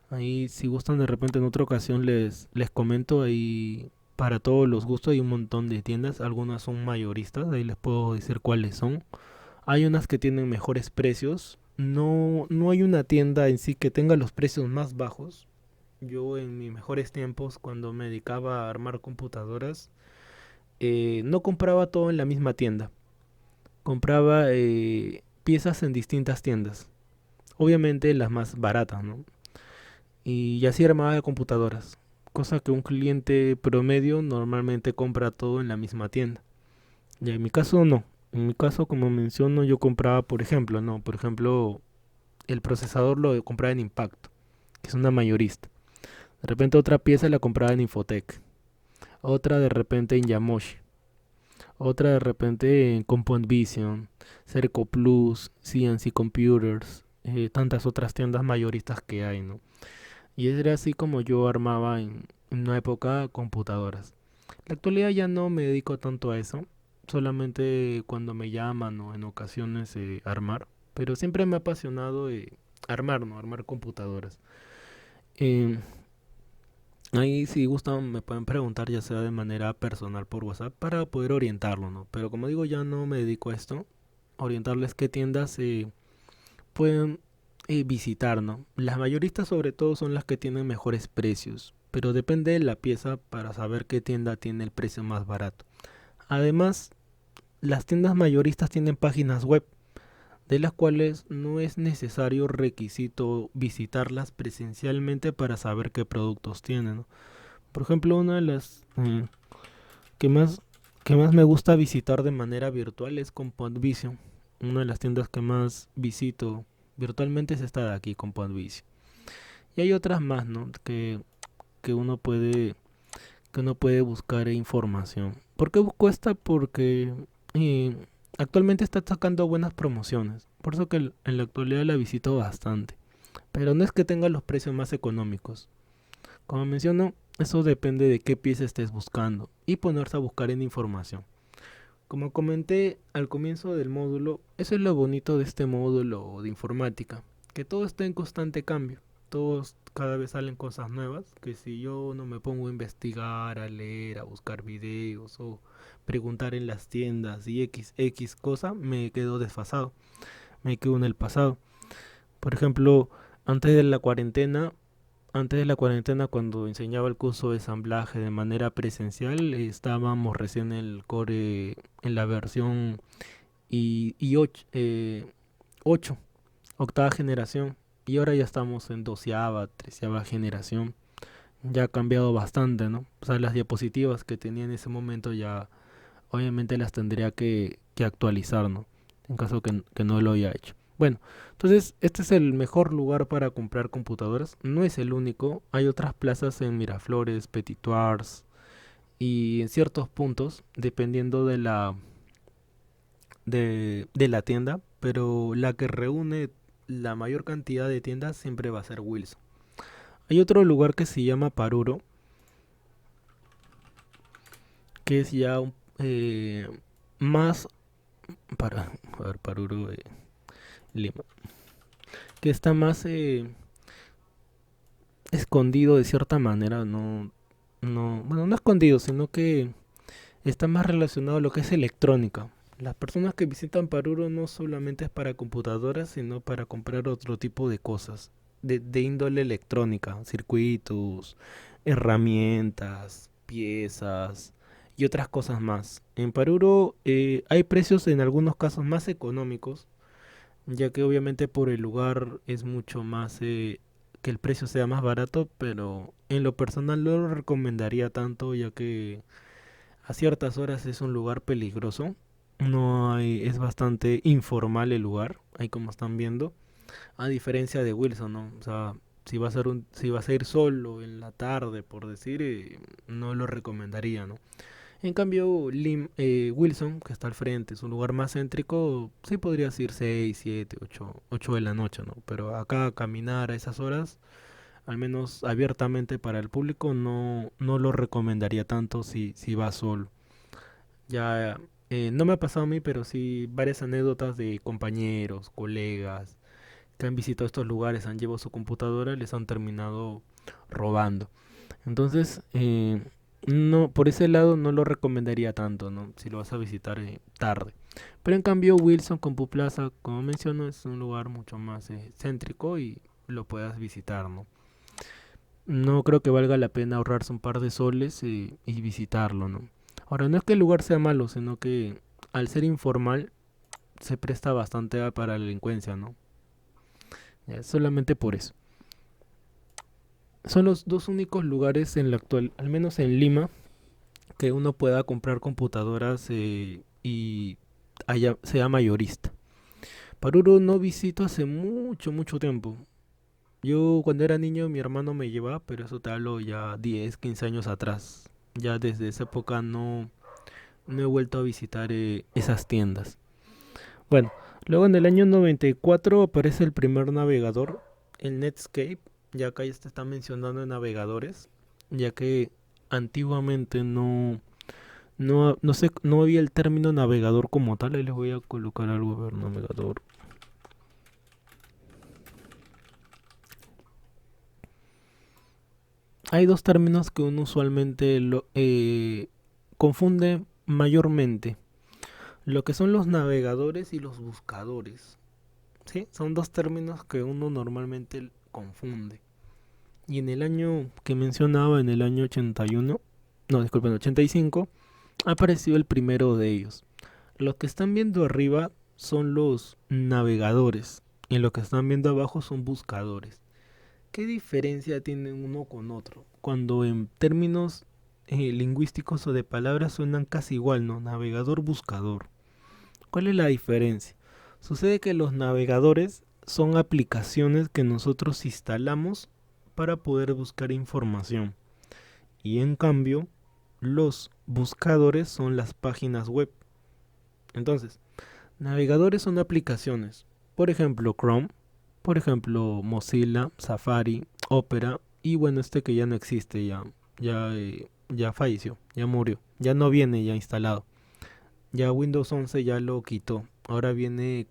Ahí, si gustan, de repente en otra ocasión les comento. Ahí, para todos los gustos, hay un montón de tiendas. Algunas son mayoristas, ahí les puedo decir cuáles son. Hay unas que tienen mejores precios. No hay una tienda en sí que tenga los precios más bajos. Yo en mis mejores tiempos, cuando me dedicaba a armar computadoras, no compraba todo en la misma tienda. Compraba piezas en distintas tiendas. Obviamente las más baratas, ¿no? Y así armaba computadoras. Cosa que un cliente promedio normalmente compra todo en la misma tienda. Y en mi caso no. En mi caso, como menciono, yo compraba, por ejemplo, no, por ejemplo, el procesador lo compraba en Impacto, que es una mayorista. De repente otra pieza la compraba en Infotec. Otra de repente en Yamoshi. Otra de repente en Compound Vision, Cerco Plus, CNC Computers, tantas otras tiendas mayoristas que hay, ¿no? Y era así como yo armaba en una época computadoras. En la actualidad ya no me dedico tanto a eso, solamente cuando me llaman o en ocasiones armar, pero siempre me ha apasionado armar, ¿no? Armar computadoras. Eh, Ahí si gustan me pueden preguntar, ya sea de manera personal por WhatsApp, para poder orientarlo, ¿no? Pero como digo, ya no me dedico a esto, orientarles qué tiendas pueden visitar, ¿no? Las mayoristas sobre todo son las que tienen mejores precios, pero depende de la pieza para saber qué tienda tiene el precio más barato. Además, las tiendas mayoristas tienen páginas web, de las cuales no es necesario requisito visitarlas presencialmente para saber qué productos tienen, ¿no? Por ejemplo, una de las que más que más me gusta visitar de manera virtual es Compound Vision. Una de las tiendas que más visito virtualmente es esta de aquí, Compound Vision. Y hay otras más, ¿no? Que uno puede que uno puede buscar información. ¿Por qué busco esta? Porque eh, actualmente está sacando buenas promociones. Por eso que en la actualidad la visito bastante. Pero no es que tenga los precios más económicos. Como menciono, eso depende de qué pieza estés buscando y ponerse a buscar en información. Como comenté al comienzo del módulo, eso es lo bonito de este módulo de informática, que todo está en constante cambio. Todos cada vez salen cosas nuevas, que si yo no me pongo a investigar, a leer, a buscar videos o preguntar en las tiendas y X cosa, me quedo desfasado, me quedo en el pasado. Por ejemplo, antes de la cuarentena, antes de la cuarentena, cuando enseñaba el curso de ensamblaje de manera presencial, estábamos recién en el core, en la versión i8, octava generación. Y ahora ya estamos en doceava, treceava generación. Ya ha cambiado bastante, ¿no? O sea, las diapositivas que tenía en ese momento ya obviamente las tendría que actualizar, ¿no? En caso que no lo haya hecho. Bueno, entonces este es el mejor lugar para comprar computadoras. No es el único. Hay otras plazas en Miraflores, Petitoirs y en ciertos puntos, dependiendo de la tienda. Pero la que reúne la mayor cantidad de tiendas siempre va a ser Wilson. Hay otro lugar que se llama Paruro, que es ya más para a ver, Paruro, Lima, que está más escondido de cierta manera, bueno, no escondido, sino que está más relacionado a lo que es electrónica. Las personas que visitan Paruro no solamente es para computadoras, sino para comprar otro tipo de cosas, de índole electrónica, circuitos, herramientas, piezas y otras cosas más. En Paruro hay precios en algunos casos más económicos, ya que obviamente por el lugar es mucho más que el precio sea más barato, pero en lo personal no lo recomendaría tanto, ya que a ciertas horas es un lugar peligroso. No hay, es bastante informal el lugar, ahí como están viendo, a diferencia de Wilson, ¿no? O sea, si vas a ir solo en la tarde, por decir, no lo recomendaría, ¿no? En cambio, Wilson, que está al frente, es un lugar más céntrico, sí podrías ir 6 7 8 de la noche, ¿no? Pero acá caminar a esas horas, al menos abiertamente para el público, no lo recomendaría tanto si vas solo. Ya no me ha pasado a mí, pero sí varias anécdotas de compañeros, colegas que han visitado estos lugares, han llevado su computadora y les han terminado robando. Entonces, no, por ese lado no lo recomendaría tanto, ¿no? Si lo vas a visitar tarde. Pero en cambio, Wilson Compu Plaza, como menciono, es un lugar mucho más céntrico y lo puedas visitar, ¿no? No creo que valga la pena ahorrarse un par de soles y visitarlo, ¿no? Ahora, no es que el lugar sea malo, sino que al ser informal se presta bastante para la delincuencia, ¿no? Ya, solamente por eso. Son los dos únicos lugares en la actual, al menos en Lima, que uno pueda comprar computadoras y sea mayorista. Paruro no visito hace mucho, mucho tiempo. Yo cuando era niño mi hermano me llevaba, pero eso te hablo ya 10 15 años atrás. Ya desde esa época no he vuelto a visitar esas tiendas. Bueno, luego en el año 94 aparece el primer navegador, el Netscape. Ya acá ya se está mencionando en navegadores, ya que antiguamente no sé, no había el término navegador como tal. Ahí les voy a colocar algo, a ver, navegador. Hay dos términos que uno usualmente confunde mayormente. Lo que son los navegadores y los buscadores. ¿Sí? Son dos términos que uno normalmente confunde. Y en el año que mencionaba, en el año 81, no, disculpen, 85, apareció el primero de ellos. Lo que están viendo arriba son los navegadores y lo que están viendo abajo son buscadores. ¿Qué diferencia tienen uno con otro? Cuando en términos lingüísticos o de palabras suenan casi igual, ¿no? Navegador, buscador. ¿Cuál es la diferencia? Sucede que los navegadores son aplicaciones que nosotros instalamos para poder buscar información. Y en cambio, los buscadores son las páginas web. Entonces, navegadores son aplicaciones. Por ejemplo, Chrome, por ejemplo, Mozilla, Safari, Opera y bueno, este que ya no existe, ya falleció, ya murió, ya no viene ya instalado. Ya Windows 11 ya lo quitó. Ahora viene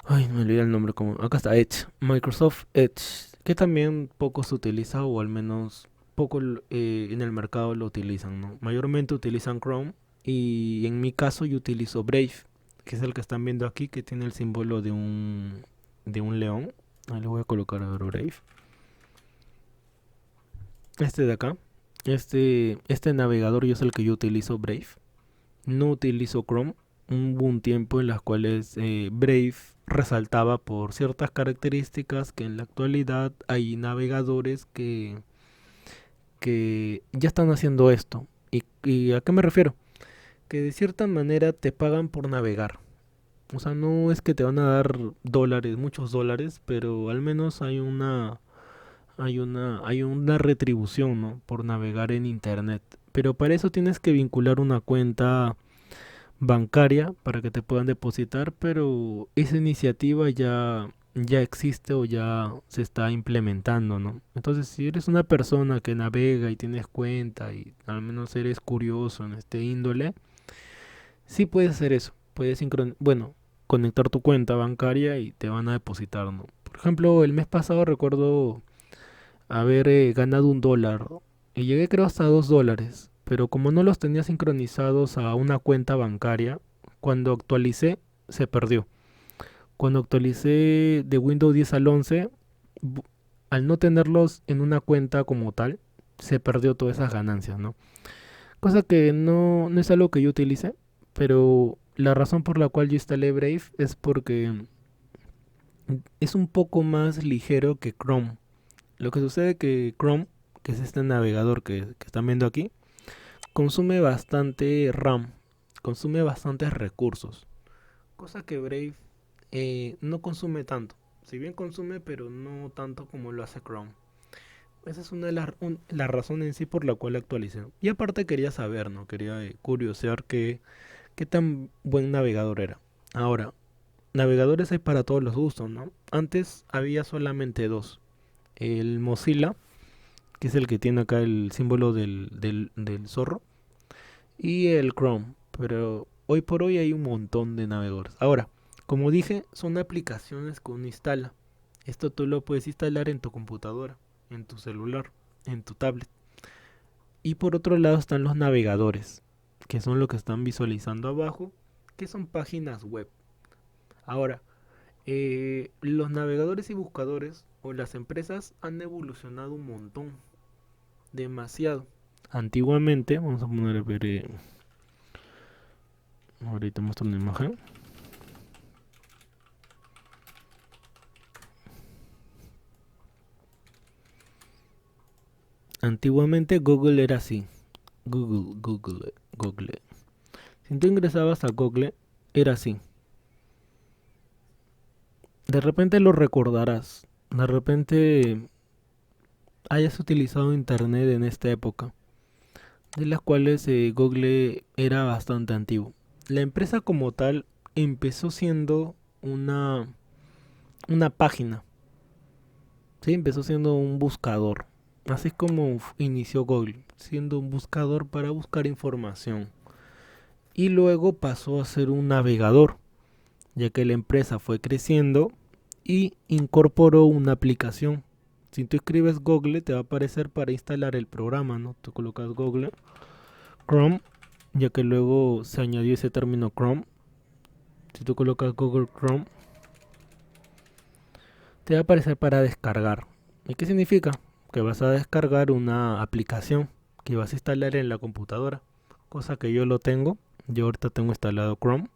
ay, me olvidé el nombre como acá está Edge, Microsoft Edge, que también poco se utiliza o al menos poco en el mercado lo utilizan, ¿no? Mayormente utilizan Chrome y en mi caso yo utilizo Brave, que es el que están viendo aquí, que tiene el símbolo de un león. Ahí le voy a colocar a Brave. Este de acá. Este navegador yo es el que yo utilizo, Brave. No utilizo Chrome. Hubo un tiempo en las cuales Brave resaltaba por ciertas características que en la actualidad hay navegadores que ya están haciendo esto. ¿Y a qué me refiero? Que de cierta manera te pagan por navegar. O sea, no es que te van a dar dólares, muchos dólares, pero al menos hay una retribución, ¿no? Por navegar en internet. Pero para eso tienes que vincular una cuenta bancaria para que te puedan depositar, pero esa iniciativa ya existe o ya se está implementando, ¿no? Entonces, si eres una persona que navega y tienes cuenta y al menos eres curioso en este índole, sí puedes hacer eso. Puedes bueno, conectar tu cuenta bancaria y te van a depositar, ¿no? Por ejemplo, el mes pasado recuerdo haber ganado $1 y llegué creo hasta $2, pero como no los tenía sincronizados a una cuenta bancaria, cuando actualicé se perdió. Cuando actualicé de Windows 10 al 11, bu- al no tenerlos en una cuenta como tal, se perdió todas esas ganancias, ¿no? Cosa que no es algo que yo utilice, pero la razón por la cual yo instalé Brave es porque es un poco más ligero que Chrome. Lo que sucede que Chrome, que es este navegador que están viendo aquí, consume bastante RAM, consume bastantes recursos, cosa que Brave no consume tanto. Si bien consume, pero no tanto como lo hace Chrome. Esa es una de las razones en sí por la cual actualicé. Y aparte quería saber, ¿no? Quería curiosear qué tan buen navegador era. Ahora, navegadores hay para todos los gustos, ¿no? Antes había solamente dos. El Mozilla, que es el que tiene acá el símbolo del zorro, y el Chrome. Pero hoy por hoy hay un montón de navegadores. Ahora, como dije, son aplicaciones que uno instala. Esto tú lo puedes instalar en tu computadora, en tu celular, en tu tablet. Y por otro lado están los navegadores, que son lo que están visualizando abajo, que son páginas web. Ahora, los navegadores y buscadores o las empresas han evolucionado un montón, demasiado. Antiguamente, vamos a poner a ver, ahorita muestro una imagen. Antiguamente Google era así. Google. Si tú ingresabas a Google, era así. De repente lo recordarás. De repente hayas utilizado internet en esta época, de las cuales Google era bastante antiguo. La empresa como tal empezó siendo una página, ¿sí? Empezó siendo un buscador. Así es como inició Google, siendo un buscador para buscar información. Y luego pasó a ser un navegador, ya que la empresa fue creciendo y incorporó una aplicación. Si tú escribes Google, te va a aparecer para instalar el programa, ¿no? Tú colocas Google, Chrome, ya que luego se añadió ese término Chrome. Si tú colocas Google Chrome, te va a aparecer para descargar. ¿Y qué significa? Que vas a descargar una aplicación que vas a instalar en la computadora, cosa que yo lo tengo. Yo ahorita tengo instalado Chrome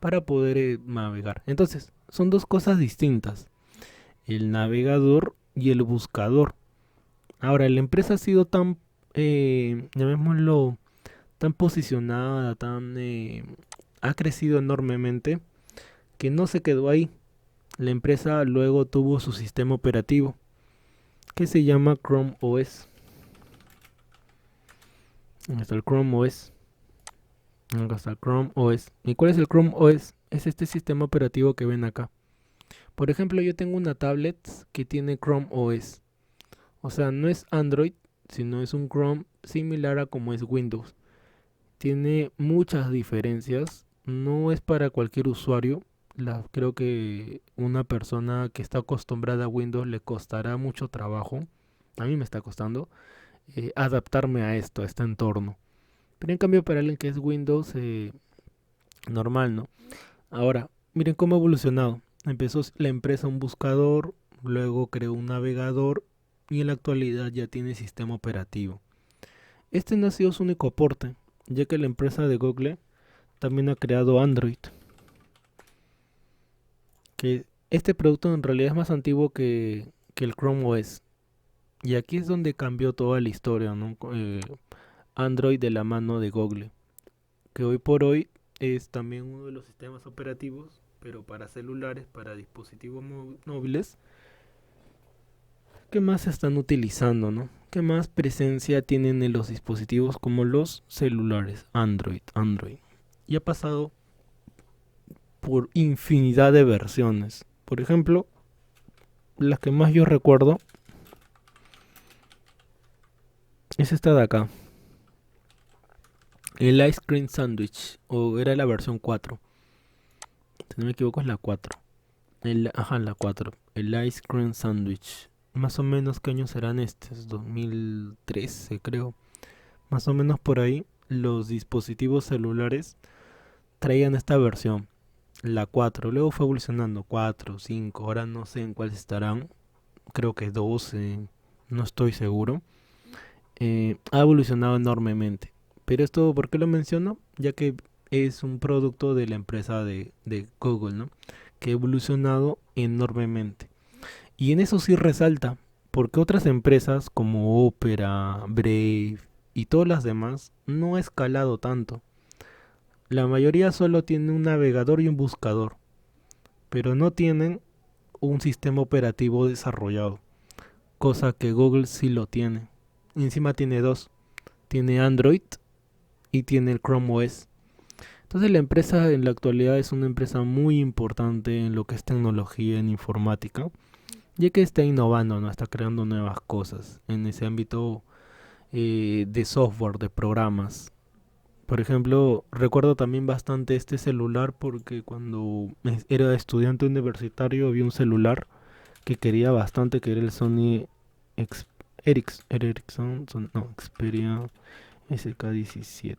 para poder navegar. Entonces, son dos cosas distintas, el navegador y el buscador. Ahora, la empresa ha sido tan, llamémoslo, tan posicionada, ha crecido enormemente que no se quedó ahí. La empresa luego tuvo su sistema operativo que se llama Chrome OS. Acá está el Chrome OS. Acá está el Chrome OS. ¿Y cuál es el Chrome OS? Es este sistema operativo que ven acá. Por ejemplo, yo tengo una tablet que tiene Chrome OS. O sea, no es Android, sino es un Chrome similar a como es Windows. Tiene muchas diferencias. No es para cualquier usuario. Creo que una persona que está acostumbrada a Windows le costará mucho trabajo. A mí me está costando adaptarme a esto, a este entorno. Pero en cambio para alguien que es Windows, normal, ¿no? Ahora, miren cómo ha evolucionado. Empezó la empresa un buscador, luego creó un navegador y en la actualidad ya tiene sistema operativo. Este no ha sido su único aporte, ya que la empresa de Google también ha creado Android, que este producto en realidad es más antiguo que el Chrome OS. Y aquí es donde cambió toda la historia, ¿no? Android de la mano de Google, que hoy por hoy es también uno de los sistemas operativos pero para celulares, para dispositivos móviles, ¿qué más se están utilizando, no? ¿Qué más presencia tienen en los dispositivos como los celulares? Android. Y ha pasado por infinidad de versiones. Por ejemplo, las que más yo recuerdo es esta de acá. El Ice Cream Sandwich, o era la versión 4. Si no me equivoco es la 4. La 4. El Ice Cream Sandwich. Más o menos, ¿qué años serán estos? 2013, creo. Más o menos por ahí, los dispositivos celulares traían esta versión, la 4. Luego fue evolucionando 4, 5, ahora no sé en cuáles estarán. Creo que 12, no estoy seguro. Ha evolucionado enormemente. Pero esto, ¿por qué lo menciono? Ya que es un producto de la empresa de Google, ¿no? Que ha evolucionado enormemente. Y en eso sí resalta, porque otras empresas como Opera, Brave y todas las demás no ha escalado tanto. La mayoría solo tiene un navegador y un buscador, pero no tienen un sistema operativo desarrollado, cosa que Google sí lo tiene. Y encima tiene dos, tiene Android y tiene el Chrome OS. Entonces la empresa en la actualidad es una empresa muy importante en lo que es tecnología en informática, ya que está innovando, ¿no? Está creando nuevas cosas en ese ámbito de software, de programas. Por ejemplo, recuerdo también bastante este celular porque cuando era estudiante universitario había un celular que quería bastante, que era el Sony Ex Xperia SK17.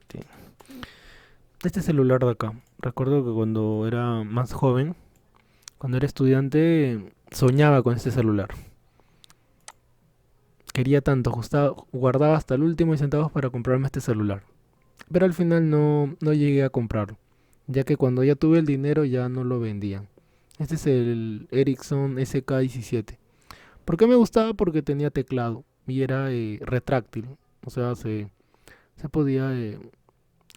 Este celular de acá. Recuerdo que cuando era más joven, cuando era estudiante, soñaba con este celular. Quería tanto, guardaba hasta el último centavos para comprarme este celular. Pero al final no llegué a comprarlo, ya que cuando ya tuve el dinero ya no lo vendían. Este es el Ericsson SK17. ¿Por qué me gustaba? Porque tenía teclado y era retráctil. O sea, se podía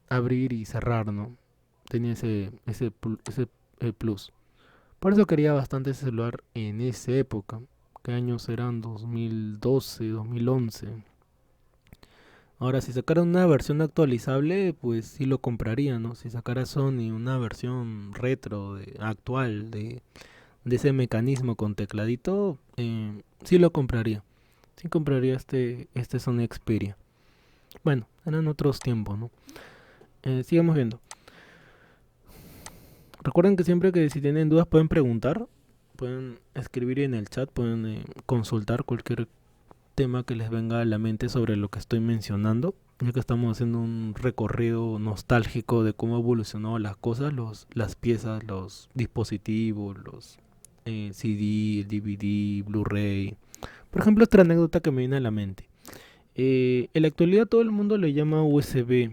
abrir y cerrar, ¿no? Tenía ese plus. Por eso quería bastante ese celular en esa época. ¿Qué años eran? 2012, 2011. Ahora, si sacaran una versión actualizable, pues sí lo compraría, ¿no? Si sacara Sony una versión retro, actual, de ese mecanismo con tecladito, sí lo compraría. Sí compraría este Sony Xperia. Bueno, eran otros tiempos, ¿no? Sigamos viendo. Recuerden que siempre que si tienen dudas pueden preguntar, pueden escribir en el chat, pueden consultar cualquier tema que les venga a la mente sobre lo que estoy mencionando, ya que estamos haciendo un recorrido nostálgico de cómo evolucionó las cosas, las piezas, los dispositivos, los CD, el DVD, Blu-ray. Por ejemplo, otra anécdota que me viene a la mente. En la actualidad todo el mundo le llama USB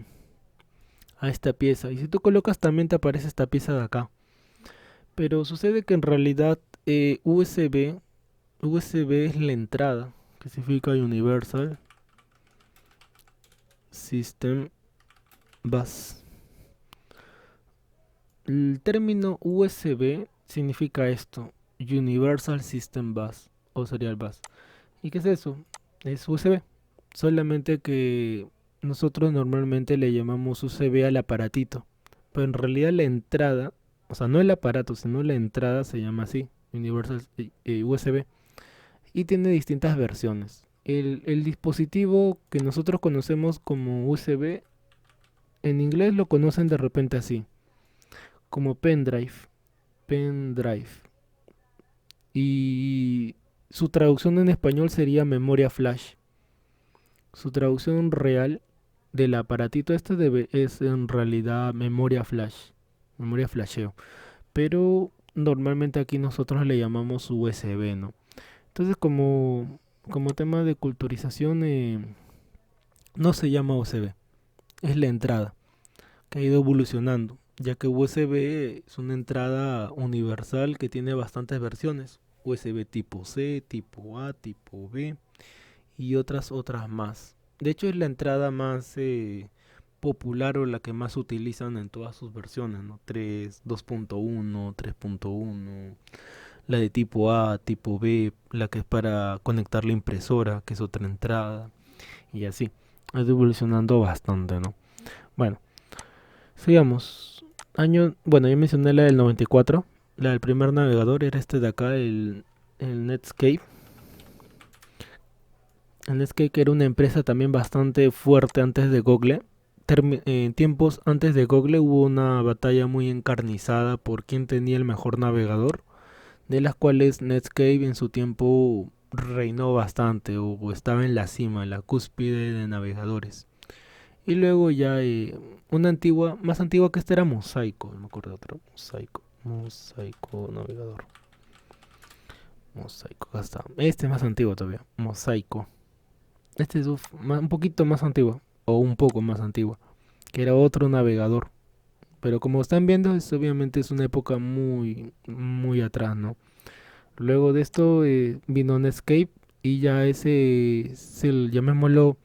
a esta pieza, y si tú colocas también te aparece esta pieza de acá. Pero sucede que en realidad USB es la entrada, que significa Universal System Bus. El término USB significa esto, Universal System Bus o Serial Bus. ¿Y qué es eso? Es USB. Solamente que nosotros normalmente le llamamos USB al aparatito. Pero en realidad la entrada, o sea, no el aparato, sino la entrada se llama así, Universal USB. Y tiene distintas versiones. El dispositivo que nosotros conocemos como USB, en inglés lo conocen de repente así, como pendrive. Y su traducción en español sería memoria flash. Su traducción real del aparatito es en realidad memoria flasheo. Pero normalmente aquí nosotros le llamamos USB, ¿no? Entonces como tema de culturización no se llama USB, es la entrada que ha ido evolucionando, ya que USB es una entrada universal que tiene bastantes versiones. USB tipo C, tipo A, tipo B y otras más. De hecho es la entrada popular o la que más utilizan en todas sus versiones, ¿no? 3, 2.1, 3.1, la de tipo A, tipo B, la que es para conectar la impresora, que es otra entrada, y así. Ha ido evolucionando bastante, ¿no? Bueno, sigamos. Bueno, ya mencioné la del 94. La del primer navegador era este de acá, el Netscape. El Netscape era una empresa también bastante fuerte antes de Google. En tiempos antes de Google hubo una batalla muy encarnizada por quién tenía el mejor navegador, de las cuales Netscape en su tiempo reinó bastante o estaba en la cima, en la cúspide de navegadores. Y luego ya una antigua, más antigua que esta era Mosaico, no me acuerdo de otra, Mosaico navegador. Mosaico, acá está. Este es más antiguo todavía, Mosaico. Este es un poquito más antiguo, o un poco más antiguo, que era otro navegador. Pero como están viendo, obviamente es una época muy, muy atrás, ¿no? Luego de esto vino Netscape y ya ese es el, llamémoslo,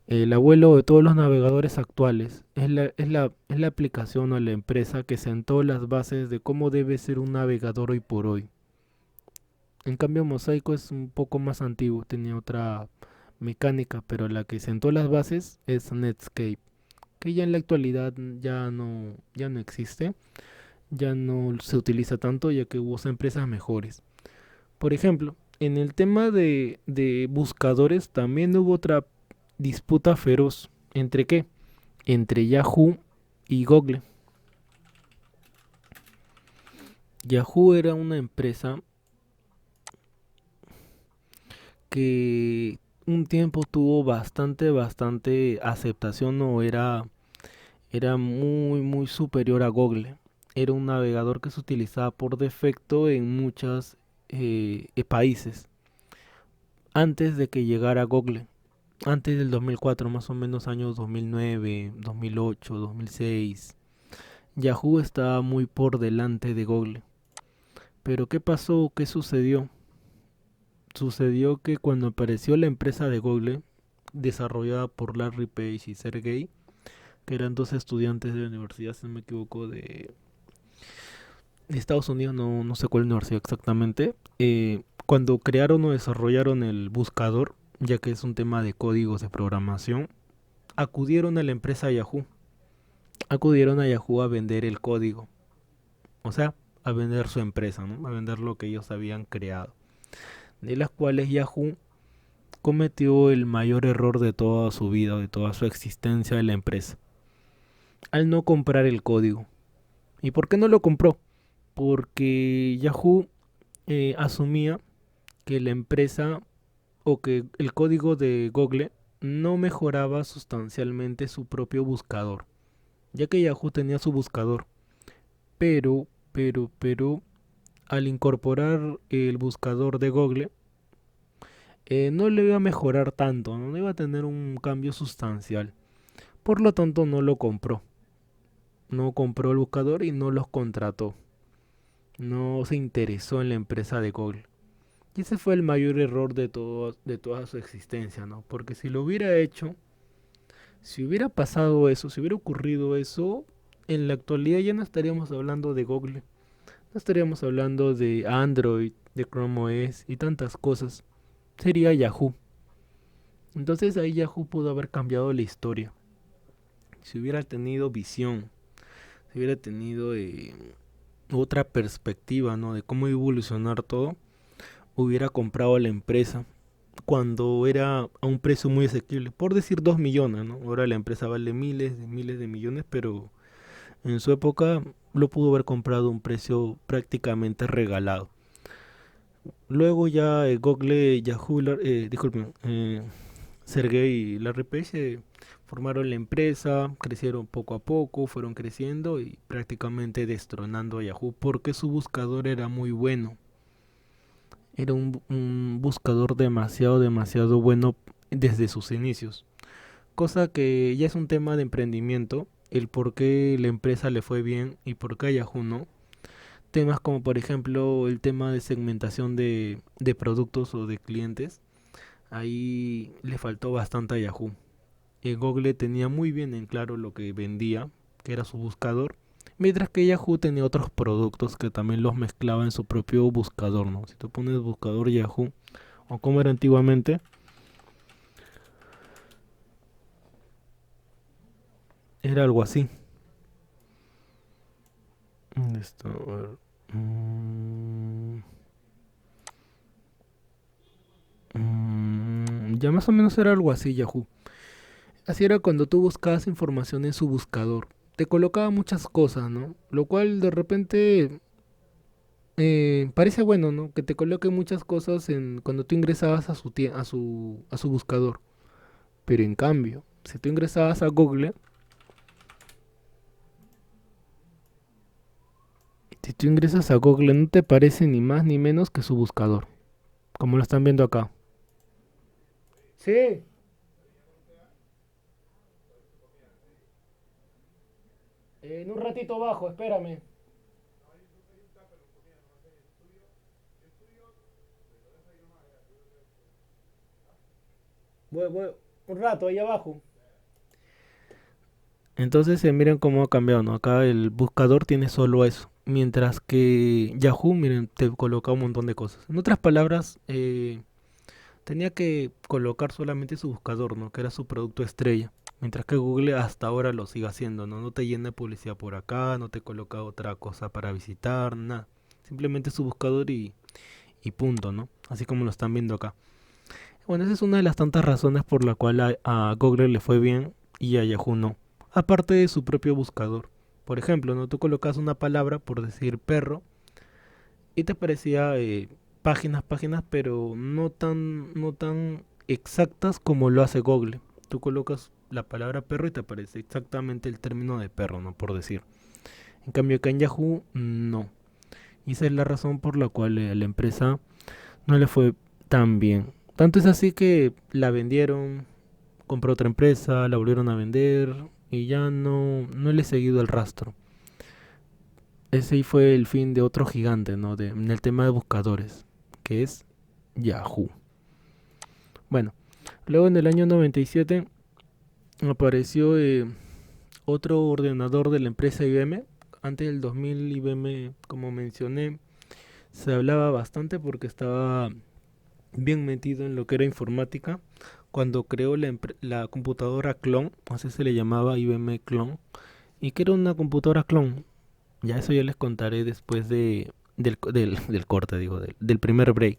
el abuelo de todos los navegadores actuales. Es la aplicación o la empresa que sentó las bases de cómo debe ser un navegador hoy por hoy. En cambio, Mosaico es un poco más antiguo, tenía otra mecánica, pero la que sentó las bases es Netscape, que ya en la actualidad ya no existe, ya no se utiliza tanto, ya que hubo empresas mejores. Por ejemplo, en el tema de buscadores también hubo otra disputa feroz. ¿Entre qué? Entre Yahoo y Google. Yahoo era una empresa que un tiempo tuvo bastante aceptación o era muy, muy superior a Google. Era un navegador que se utilizaba por defecto en muchos países. Antes de que llegara Google. Antes del 2004, más o menos años 2009, 2008, 2006. Yahoo estaba muy por delante de Google. Pero ¿qué pasó? ¿Qué sucedió? Sucedió que cuando apareció la empresa de Google, desarrollada por Larry Page y Sergey, que eran dos estudiantes de la universidad, si no me equivoco, de Estados Unidos, no sé cuál universidad exactamente, cuando crearon o desarrollaron el buscador, ya que es un tema de códigos de programación, acudieron a la empresa Yahoo. Acudieron a Yahoo a vender el código. O sea, a vender su empresa, ¿no? A vender lo que ellos habían creado. De las cuales Yahoo cometió el mayor error de toda su vida, de toda su existencia de la empresa, al no comprar el código. ¿Y por qué no lo compró? Porque Yahoo asumía que la empresa o que el código de Google no mejoraba sustancialmente su propio buscador, ya que Yahoo tenía su buscador, pero, al incorporar el buscador de Google, no le iba a mejorar tanto, no iba a tener un cambio sustancial. Por lo tanto, no lo compró. No compró el buscador y no los contrató. No se interesó en la empresa de Google. Y ese fue el mayor error de toda su existencia, ¿no? Porque si lo hubiera hecho, si hubiera pasado eso, si hubiera ocurrido eso, en la actualidad ya no estaríamos hablando de Google. No estaríamos hablando de Android, de Chrome OS y tantas cosas. Sería Yahoo. Entonces ahí Yahoo pudo haber cambiado la historia. Si hubiera tenido visión, si hubiera tenido otra perspectiva, ¿no? De cómo evolucionar todo, hubiera comprado la empresa cuando era a un precio muy asequible. Por decir 2 millones, ¿no? Ahora la empresa vale miles de millones, pero en su época lo pudo haber comprado a un precio prácticamente regalado. Luego ya Google, Yahoo, disculpen, Sergey y Larry Page formaron la empresa, crecieron poco a poco, fueron creciendo y prácticamente destronando a Yahoo porque su buscador era muy bueno. Era un buscador demasiado bueno desde sus inicios. Cosa que ya es un tema de emprendimiento, el por qué la empresa le fue bien y por qué a Yahoo no. Temas como por ejemplo el tema de segmentación de productos o de clientes. Ahí le faltó bastante a Yahoo. Google tenía muy bien en claro lo que vendía, que era su buscador, mientras que Yahoo tenía otros productos que también los mezclaba en su propio buscador, ¿no? Si tú pones buscador Yahoo, o como era antiguamente, era algo así. Esto, a ver. Ya más o menos era algo así Yahoo. Así era cuando tú buscabas información en su buscador. Te colocaba muchas cosas, ¿no? Lo cual de repente parece bueno, ¿no? Que te coloque muchas cosas cuando tú ingresabas a su buscador. Pero en cambio, si tú ingresabas a Google, si tú ingresas a Google no te parece ni más ni menos que su buscador. Como lo están viendo acá. Sí. En un ratito bajo, espérame. Voy, un rato ahí abajo. Entonces miren cómo ha cambiado, ¿no? Acá el buscador tiene solo eso. Mientras que Yahoo, miren, te coloca un montón de cosas. En otras palabras, tenía que colocar solamente su buscador, ¿no? Que era su producto estrella. Mientras que Google hasta ahora lo sigue haciendo, ¿no? No te llena de publicidad por acá, no te coloca otra cosa para visitar, nada. Simplemente su buscador y punto, ¿no? Así como lo están viendo acá. Bueno, esa es una de las tantas razones por la cual a Google le fue bien y a Yahoo no. Aparte de su propio buscador. Por ejemplo, ¿no? Tú colocas una palabra, por decir perro, y te aparecía páginas, pero no tan exactas como lo hace Google. Tú colocas la palabra perro y te aparece exactamente el término de perro, ¿no? Por decir. En cambio, acá en Yahoo, no. Y esa es la razón por la cual a la empresa no le fue tan bien. Tanto es así que la vendieron, compró otra empresa, la volvieron a vender y ya no le he seguido el rastro. Ese fue el fin de otro gigante, ¿no? En el tema de buscadores, que es Yahoo. Bueno, luego en el año 97 apareció otro ordenador de la empresa IBM. Antes del 2000 IBM, como mencioné, se hablaba bastante porque estaba bien metido en lo que era informática. Cuando creó la computadora clon, así se le llamaba IBM clon, y que era una computadora clon. Ya eso ya les contaré después del corte, digo, del primer break.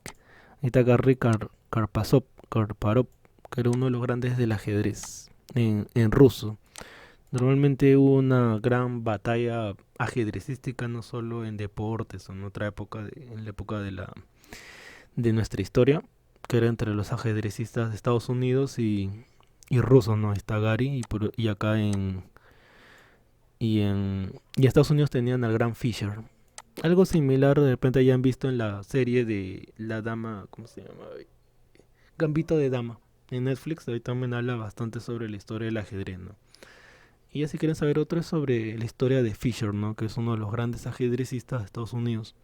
Ahí está Garry Karparov, que era uno de los grandes del ajedrez en ruso. Normalmente hubo una gran batalla ajedrecística, no solo en deportes o en otra época, en la época de nuestra historia, que era entre los ajedrecistas de Estados Unidos y rusos, ¿no? Ahí está Gary y acá y Estados Unidos tenían al gran Fisher. Algo similar de repente ya han visto en la serie de la dama, ¿cómo se llama? Gambito de Dama. En Netflix ahí también habla bastante sobre la historia del ajedrez, ¿no? Y ya si quieren saber otro es sobre la historia de Fisher, ¿no? Que es uno de los grandes ajedrecistas de Estados Unidos.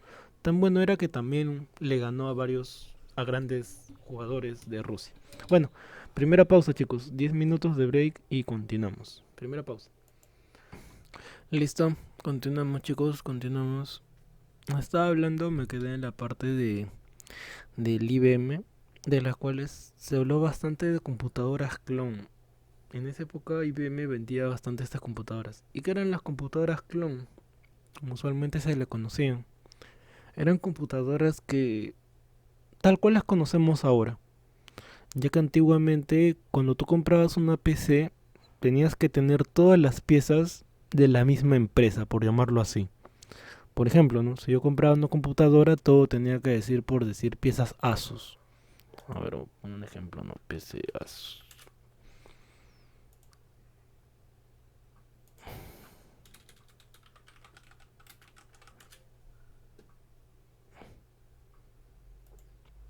Tan bueno era que también le ganó a grandes jugadores de Rusia. Bueno, primera pausa chicos, 10 minutos de break y continuamos. Primera pausa. Listo, continuamos chicos, continuamos. Estaba hablando, me quedé en la parte del IBM, de las cuales se habló bastante de computadoras clon. En esa época IBM vendía bastante estas computadoras. ¿Y qué eran las computadoras clon? Como usualmente se le conocían. Eran computadoras que tal cual las conocemos ahora. Ya que antiguamente cuando tú comprabas una PC tenías que tener todas las piezas de la misma empresa, por llamarlo así. Por ejemplo, ¿no? Si yo compraba una computadora, todo tenía que decir por decir piezas Asus. A ver, un ejemplo, ¿no? PC Asus.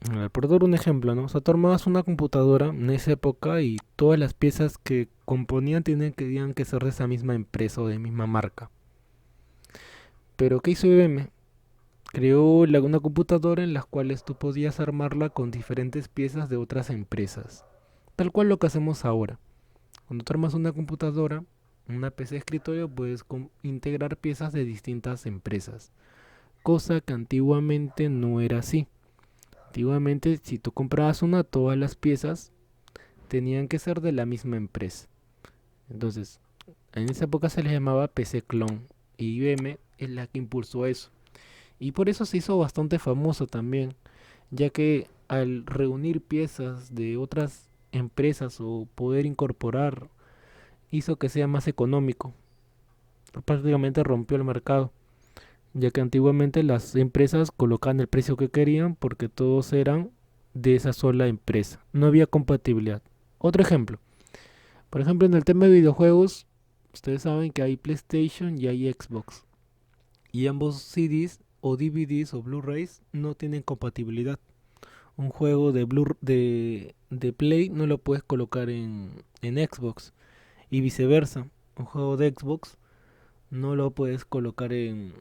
A ver, por dar un ejemplo, ¿no? O sea, tú armabas una computadora en esa época y todas las piezas que componían tenían que ser de esa misma empresa o de misma marca. Pero ¿qué hizo IBM? Creó una computadora en las cuales tú podías armarla con diferentes piezas de otras empresas. Tal cual lo que hacemos ahora. Cuando tú armas una computadora, una PC de escritorio, puedes integrar piezas de distintas empresas, cosa que antiguamente no era así. Antiguamente, si tú comprabas una, todas las piezas tenían que ser de la misma empresa. Entonces, en esa época se les llamaba PC clon y IBM es la que impulsó eso. Y por eso se hizo bastante famoso también, ya que al reunir piezas de otras empresas o poder incorporar, hizo que sea más económico. Prácticamente rompió el mercado, ya que antiguamente las empresas colocaban el precio que querían porque todos eran de esa sola empresa. No había compatibilidad. Otro ejemplo. Por ejemplo, en el tema de videojuegos, ustedes saben que hay PlayStation y hay Xbox. Y ambos CDs o DVDs o Blu-rays no tienen compatibilidad. Un juego de Play no lo puedes colocar en Xbox. Y viceversa. Un juego de Xbox no lo puedes colocar en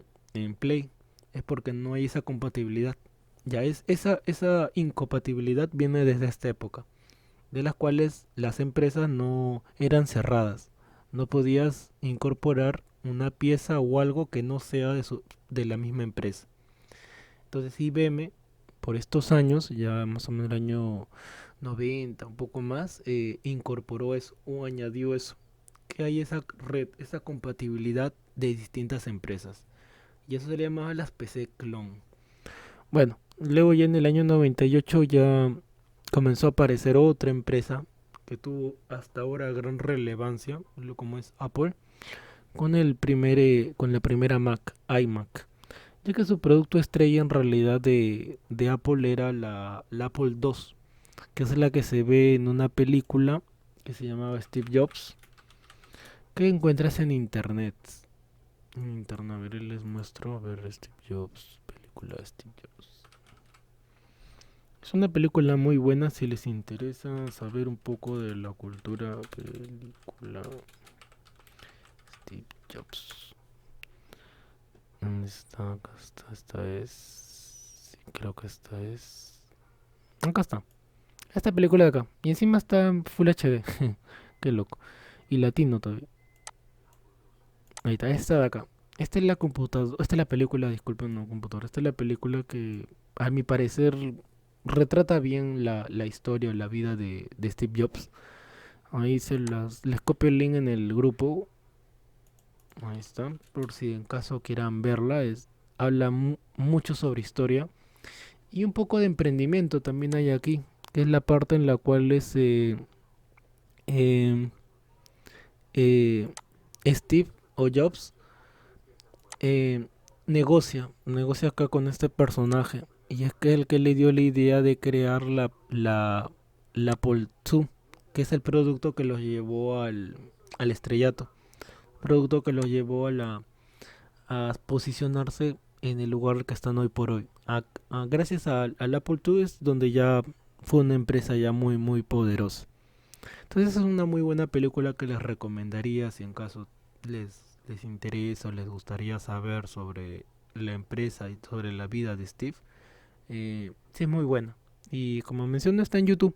Play. Es porque no hay esa compatibilidad. Ya es esa incompatibilidad viene desde esta época, de las cuales las empresas no eran cerradas. No podías incorporar una pieza o algo que no sea de la misma empresa. Entonces IBM, por estos años, ya más o menos el año 90, un poco más, incorporó eso o añadió eso, que hay esa red, esa compatibilidad de distintas empresas. Y eso se le llamaba las PC clon. Bueno, luego ya en el año 98 ya comenzó a aparecer otra empresa que tuvo hasta ahora gran relevancia, como es Apple, con la primera Mac, iMac, ya que su producto estrella en realidad de Apple era la Apple II, que es la que se ve en una película que se llamaba Steve Jobs, que encuentras en internet. En internet, a ver, les muestro, a ver, Steve Jobs, película de Steve Jobs. Es una película muy buena si les interesa saber un poco de la cultura. Película Steve Jobs. ¿Dónde está? Acá está. Esta es. Sí, creo que esta es. Acá está. Esta película de acá. Y encima está en Full HD. Qué loco. Y latino todavía. Ahí está. Esta de acá. Esta es la computadora. Esta es la película, disculpen, no computadora. Esta es la película que, a mi parecer, retrata bien la historia, la vida de Steve Jobs. Ahí les copio el link en el grupo. Ahí está. Por si en caso quieran verla. Habla mucho sobre historia. Y un poco de emprendimiento también hay aquí. Que es la parte en la cual eh, eh, Steve o Jobs eh, negocia acá con este personaje. Y es que el que le dio la idea de crear la Apple II, que es el producto que los llevó al estrellato. Producto que los llevó a posicionarse en el lugar que están hoy por hoy. Gracias al Apple II es donde ya fue una empresa ya muy muy poderosa. Entonces es una muy buena película que les recomendaría si en caso les interesa o les gustaría saber sobre la empresa y sobre la vida de Steve. Sí es muy buena. Y como mencioné está en YouTube.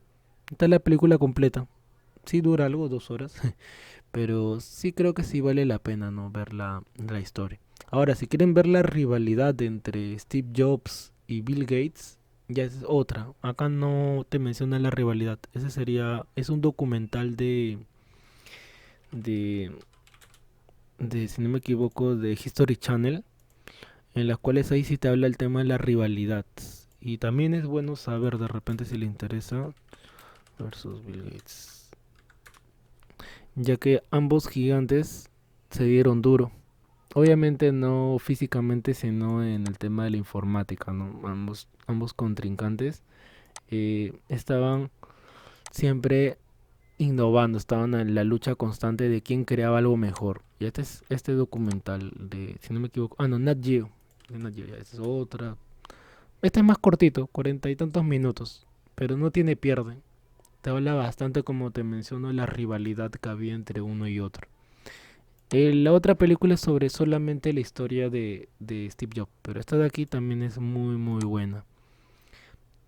Está la película completa. Sí dura algo, 2 horas. Pero sí creo que sí vale la pena, ¿no? Ver la historia. Ahora, si quieren ver la rivalidad entre Steve Jobs y Bill Gates, ya es otra. Acá no te menciona la rivalidad. Es un documental de, si no me equivoco, de History Channel, en las cuales ahí sí te habla el tema de la rivalidad. Y también es bueno saber de repente si le interesa versus Bill Gates, ya que ambos gigantes se dieron duro. Obviamente no físicamente, sino en el tema de la informática, ¿no? Ambos contrincantes estaban siempre innovando, estaban en la lucha constante de quién creaba algo mejor. Y este es este documental de, si no me equivoco, no, Nat Geo. De Nat Geo, ya, esta es otra. Este es más cortito, 40 y tantos minutos, pero no tiene pierde. Te habla bastante, como te menciono, la rivalidad que había entre uno y otro. La otra película es sobre solamente la historia de Steve Jobs, pero esta de aquí también es muy muy buena.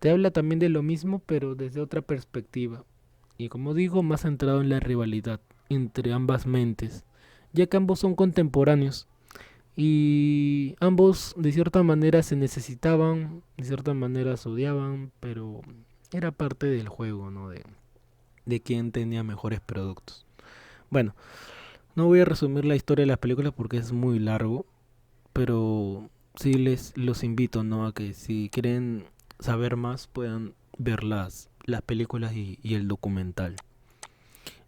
Te habla también de lo mismo, pero desde otra perspectiva. Y como digo, más centrado en la rivalidad. entre ambas mentes, ya que ambos son contemporáneos y ambos de cierta manera se necesitaban, de cierta manera se odiaban, pero era parte del juego, ¿no? De quién tenía mejores productos. Bueno, no voy a resumir la historia de las películas porque es muy largo, pero sí les los invito, ¿no? A que si quieren saber más puedan ver las películas y el documental.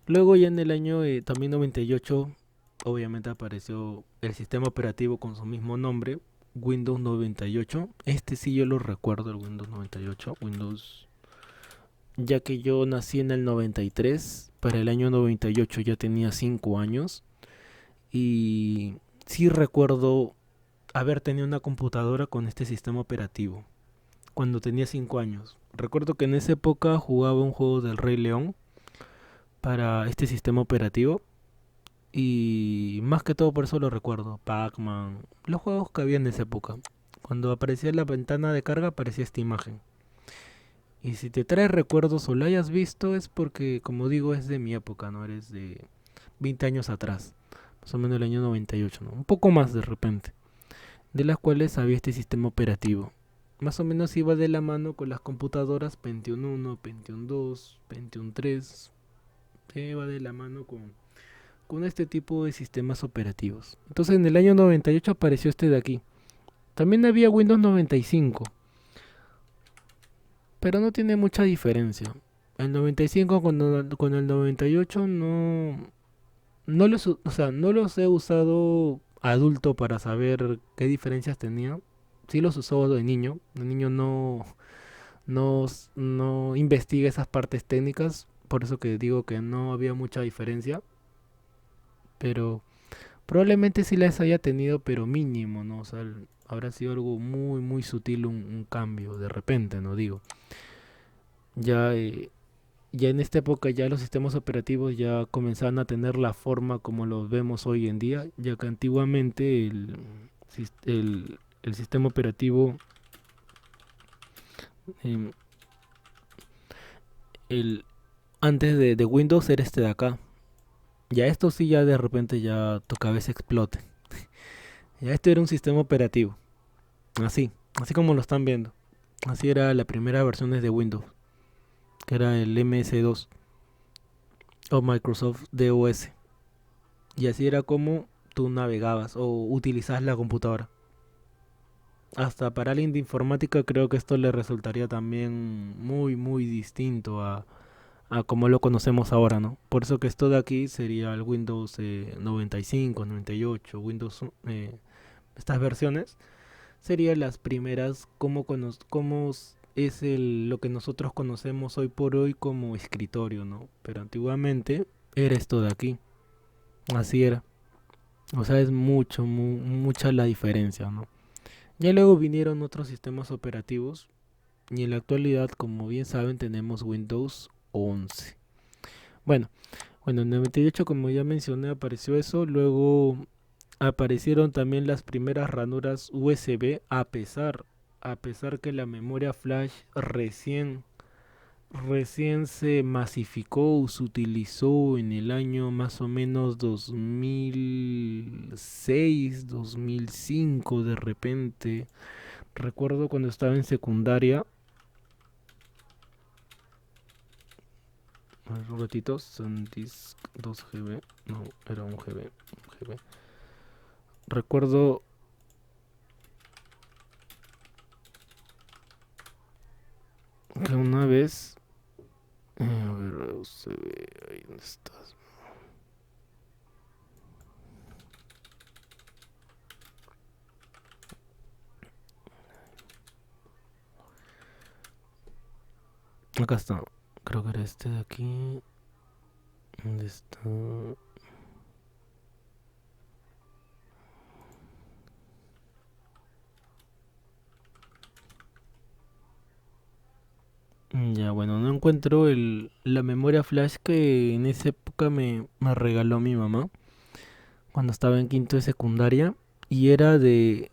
Luego ya en el año también 98 obviamente apareció el sistema operativo con su mismo nombre, Windows 98. Este sí yo lo recuerdo, el Windows 98, Windows, ya que yo nací en el 93, para el año 98 ya tenía 5 años y sí recuerdo haber tenido una computadora con este sistema operativo cuando tenía 5 años. Recuerdo que en esa época jugaba un juego del Rey León para este sistema operativo y más que todo por eso lo recuerdo. Pac-Man, los juegos que había en esa época. Cuando aparecía la ventana de carga aparecía esta imagen. Y si te traes recuerdos o lo hayas visto es porque, como digo, es de mi época, no eres de 20 años atrás. Más o menos el año 98, ¿no? Un poco más de repente. De las cuales había este sistema operativo. Más o menos iba de la mano con las computadoras Pentium 1, Pentium 2, Pentium 3. Iba de la mano con este tipo de sistemas operativos. Entonces en el año 98 apareció este de aquí. También había Windows 95, pero no tiene mucha diferencia. El 95 con el 98 o sea, no los he usado adulto para saber qué diferencias tenía. Sí los usaba de niño. De niño no investiga esas partes técnicas. Por eso que digo que no había mucha diferencia. Pero probablemente sí las haya tenido, pero mínimo, ¿no? O sea, habrá sido algo muy, muy sutil un cambio, de repente, ¿no? Digo, ya, ya en esta época ya los sistemas operativos ya comenzaban a tener la forma como los vemos hoy en día, ya que antiguamente el sistema operativo, em, el, antes de Windows era este de acá. Ya esto sí ya de repente ya tu cabeza explote. Ya esto era un sistema operativo. Así, así como lo están viendo. Así era la primera versión de Windows, que era el MS2 o Microsoft DOS. Y así era como tú navegabas o utilizabas la computadora. Hasta para alguien de informática creo que esto le resultaría también muy, muy distinto a como lo conocemos ahora, ¿no? Por eso que esto de aquí sería el Windows 95, 98, Windows, estas versiones serían las primeras como es lo que nosotros conocemos hoy por hoy como escritorio, ¿no? Pero antiguamente era esto de aquí, así era. O sea, es mucha la diferencia, ¿no? Ya luego vinieron otros sistemas operativos y en la actualidad, como bien saben, tenemos Windows 11. Bueno, bueno, en el 98, como ya mencioné, apareció eso. Luego aparecieron también las primeras ranuras USB, a pesar que la memoria flash recién se masificó o se utilizó en el año más o menos 2006, 2005 de repente. Recuerdo cuando estaba en secundaria, a ver, un ratito, SanDisk 2GB, no, era un GB, un GB. Recuerdo que una vez, a ver, USB, ahí dónde estás. Acá está, creo que era este de aquí. ¿Dónde está? Ya, bueno, no encuentro la memoria flash que en esa época me regaló mi mamá cuando estaba en quinto de secundaria y era de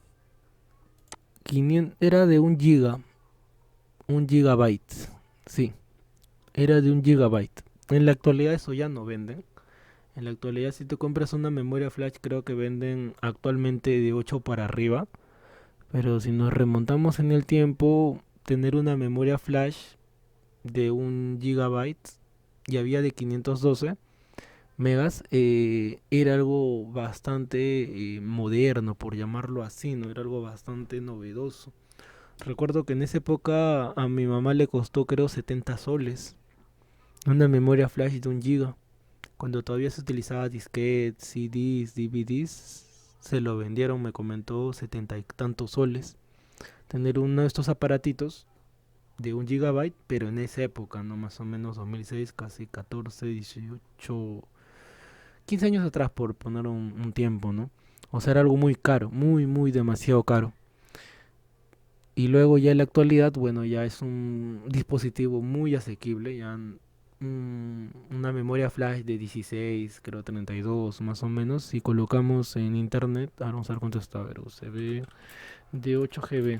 500, era de un gigabyte, sí, era de un gigabyte. En la actualidad eso ya no venden, En la actualidad, si tú compras una memoria flash, creo que venden actualmente de 8 para arriba. Pero si nos remontamos en el tiempo, tener una memoria flash de 1 GB y había de 512 megas, era algo bastante moderno, por llamarlo así, ¿no? Era algo bastante novedoso. Recuerdo que en esa época a mi mamá le costó creo 70 soles una memoria flash de 1 GB. Cuando todavía se utilizaba disquetes, CDs, DVDs, se lo vendieron, me comentó, 70 y tantos soles. Tener uno de estos aparatitos de 1 GB, pero en esa época, ¿no? Más o menos 2006, casi 14, 18, 15 años atrás, por poner un tiempo, ¿no? O sea, era algo muy caro, muy, muy demasiado caro. Y luego ya en la actualidad, bueno, ya es un dispositivo muy asequible, ya una memoria flash de 16, creo 32 más o menos. Si colocamos en internet, ahora vamos a ver cuánto está, a ver, USB de 8 GB.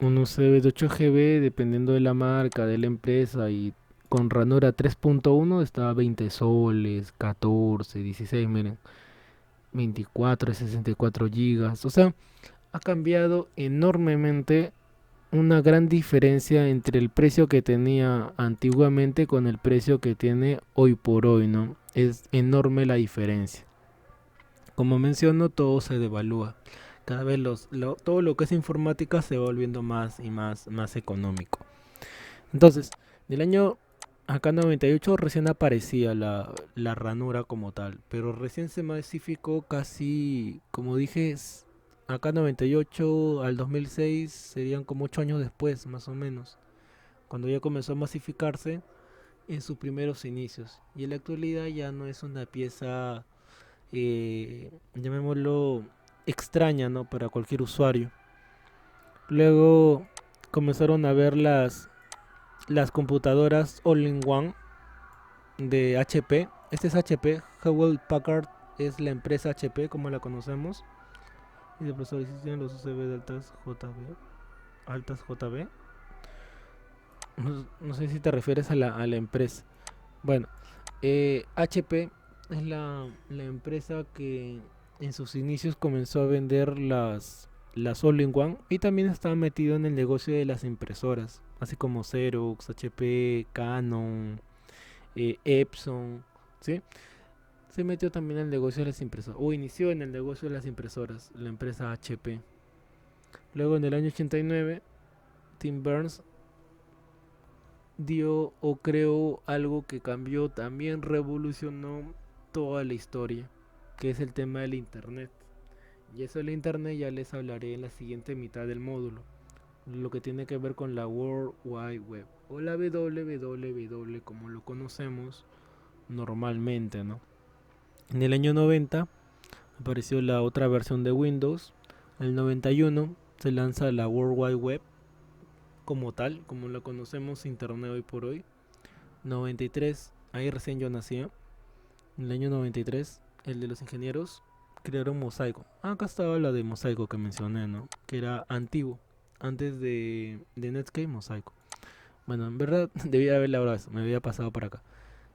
Un USB de 8 GB, dependiendo de la marca, de la empresa, y con ranura 3.1 está 20 soles, 14, 16, miren, 24, 64 gigas. O sea, ha cambiado enormemente, una gran diferencia entre el precio que tenía antiguamente con el precio que tiene hoy por hoy, ¿no? Es enorme la diferencia. Como menciono, todo se devalúa. Cada vez todo lo que es informática se va volviendo más y más económico. Entonces, del año acá 98 recién aparecía la ranura como tal, pero recién se masificó casi, como dije, acá 98 al 2006 serían como 8 años después, más o menos, cuando ya comenzó a masificarse en sus primeros inicios. Y en la actualidad ya no es una pieza, llamémoslo, extraña, ¿no? Para cualquier usuario. Luego comenzaron a ver las computadoras All-in-One de HP. Este es HP, Hewlett Packard es la empresa HP como la conocemos. Y de procesadores tienen los USB de altas JB. No sé si te refieres a la empresa. Bueno, HP es la empresa que en sus inicios comenzó a vender las All-in-One y también estaba metido en el negocio de las impresoras, así como Xerox, HP, Canon, Epson, ¿sí? Se metió también en el negocio de las impresoras, o inició en el negocio de las impresoras, la empresa HP. Luego en el año 89, Tim Burns dio o creó algo que cambió, también revolucionó toda la historia, que es el tema del internet. Y eso del internet ya les hablaré en la siguiente mitad del módulo, lo que tiene que ver con la World Wide Web o la www como lo conocemos normalmente, ¿no? En el año 90 apareció la otra versión de Windows. En el 91 se lanza la World Wide Web como tal, como la conocemos, internet hoy por hoy. 93, ahí recién yo nací. En el año 93, el de los ingenieros crearon Mosaico. Acá estaba la de Mosaico que mencioné, ¿no? Que era antiguo, antes de Netscape, Mosaico. Bueno, en verdad debía haberle hablado eso, me había pasado para acá.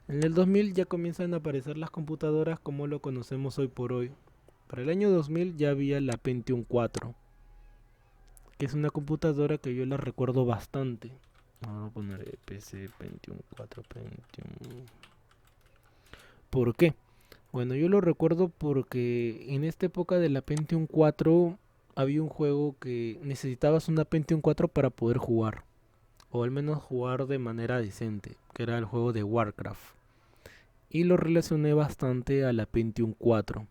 En el 2000 ya comienzan a aparecer las computadoras como lo conocemos hoy por hoy. Para el año 2000 ya había la Pentium 4, que es una computadora que yo la recuerdo bastante. Vamos a poner PC Pentium 4 Pentium. ¿Por qué? Bueno, yo lo recuerdo porque en esta época de la Pentium 4 había un juego que necesitabas una Pentium 4 para poder jugar, o al menos jugar de manera decente, que era el juego de Warcraft. Y lo relacioné bastante a la Pentium 4,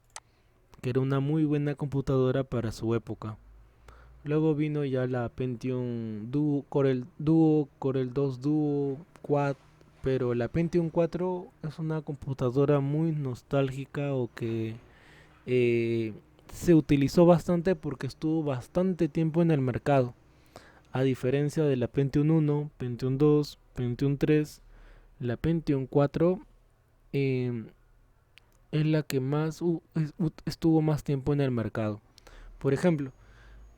que era una muy buena computadora para su época. Luego vino ya la Pentium Duo, Corel 2 Duo, Quad, pero la Pentium 4 es una computadora muy nostálgica, o que eh, se utilizó bastante porque estuvo bastante tiempo en el mercado. A diferencia de la Pentium 1, Pentium 2, Pentium 3, la Pentium 4 eh, es la que más estuvo más tiempo en el mercado. Por ejemplo,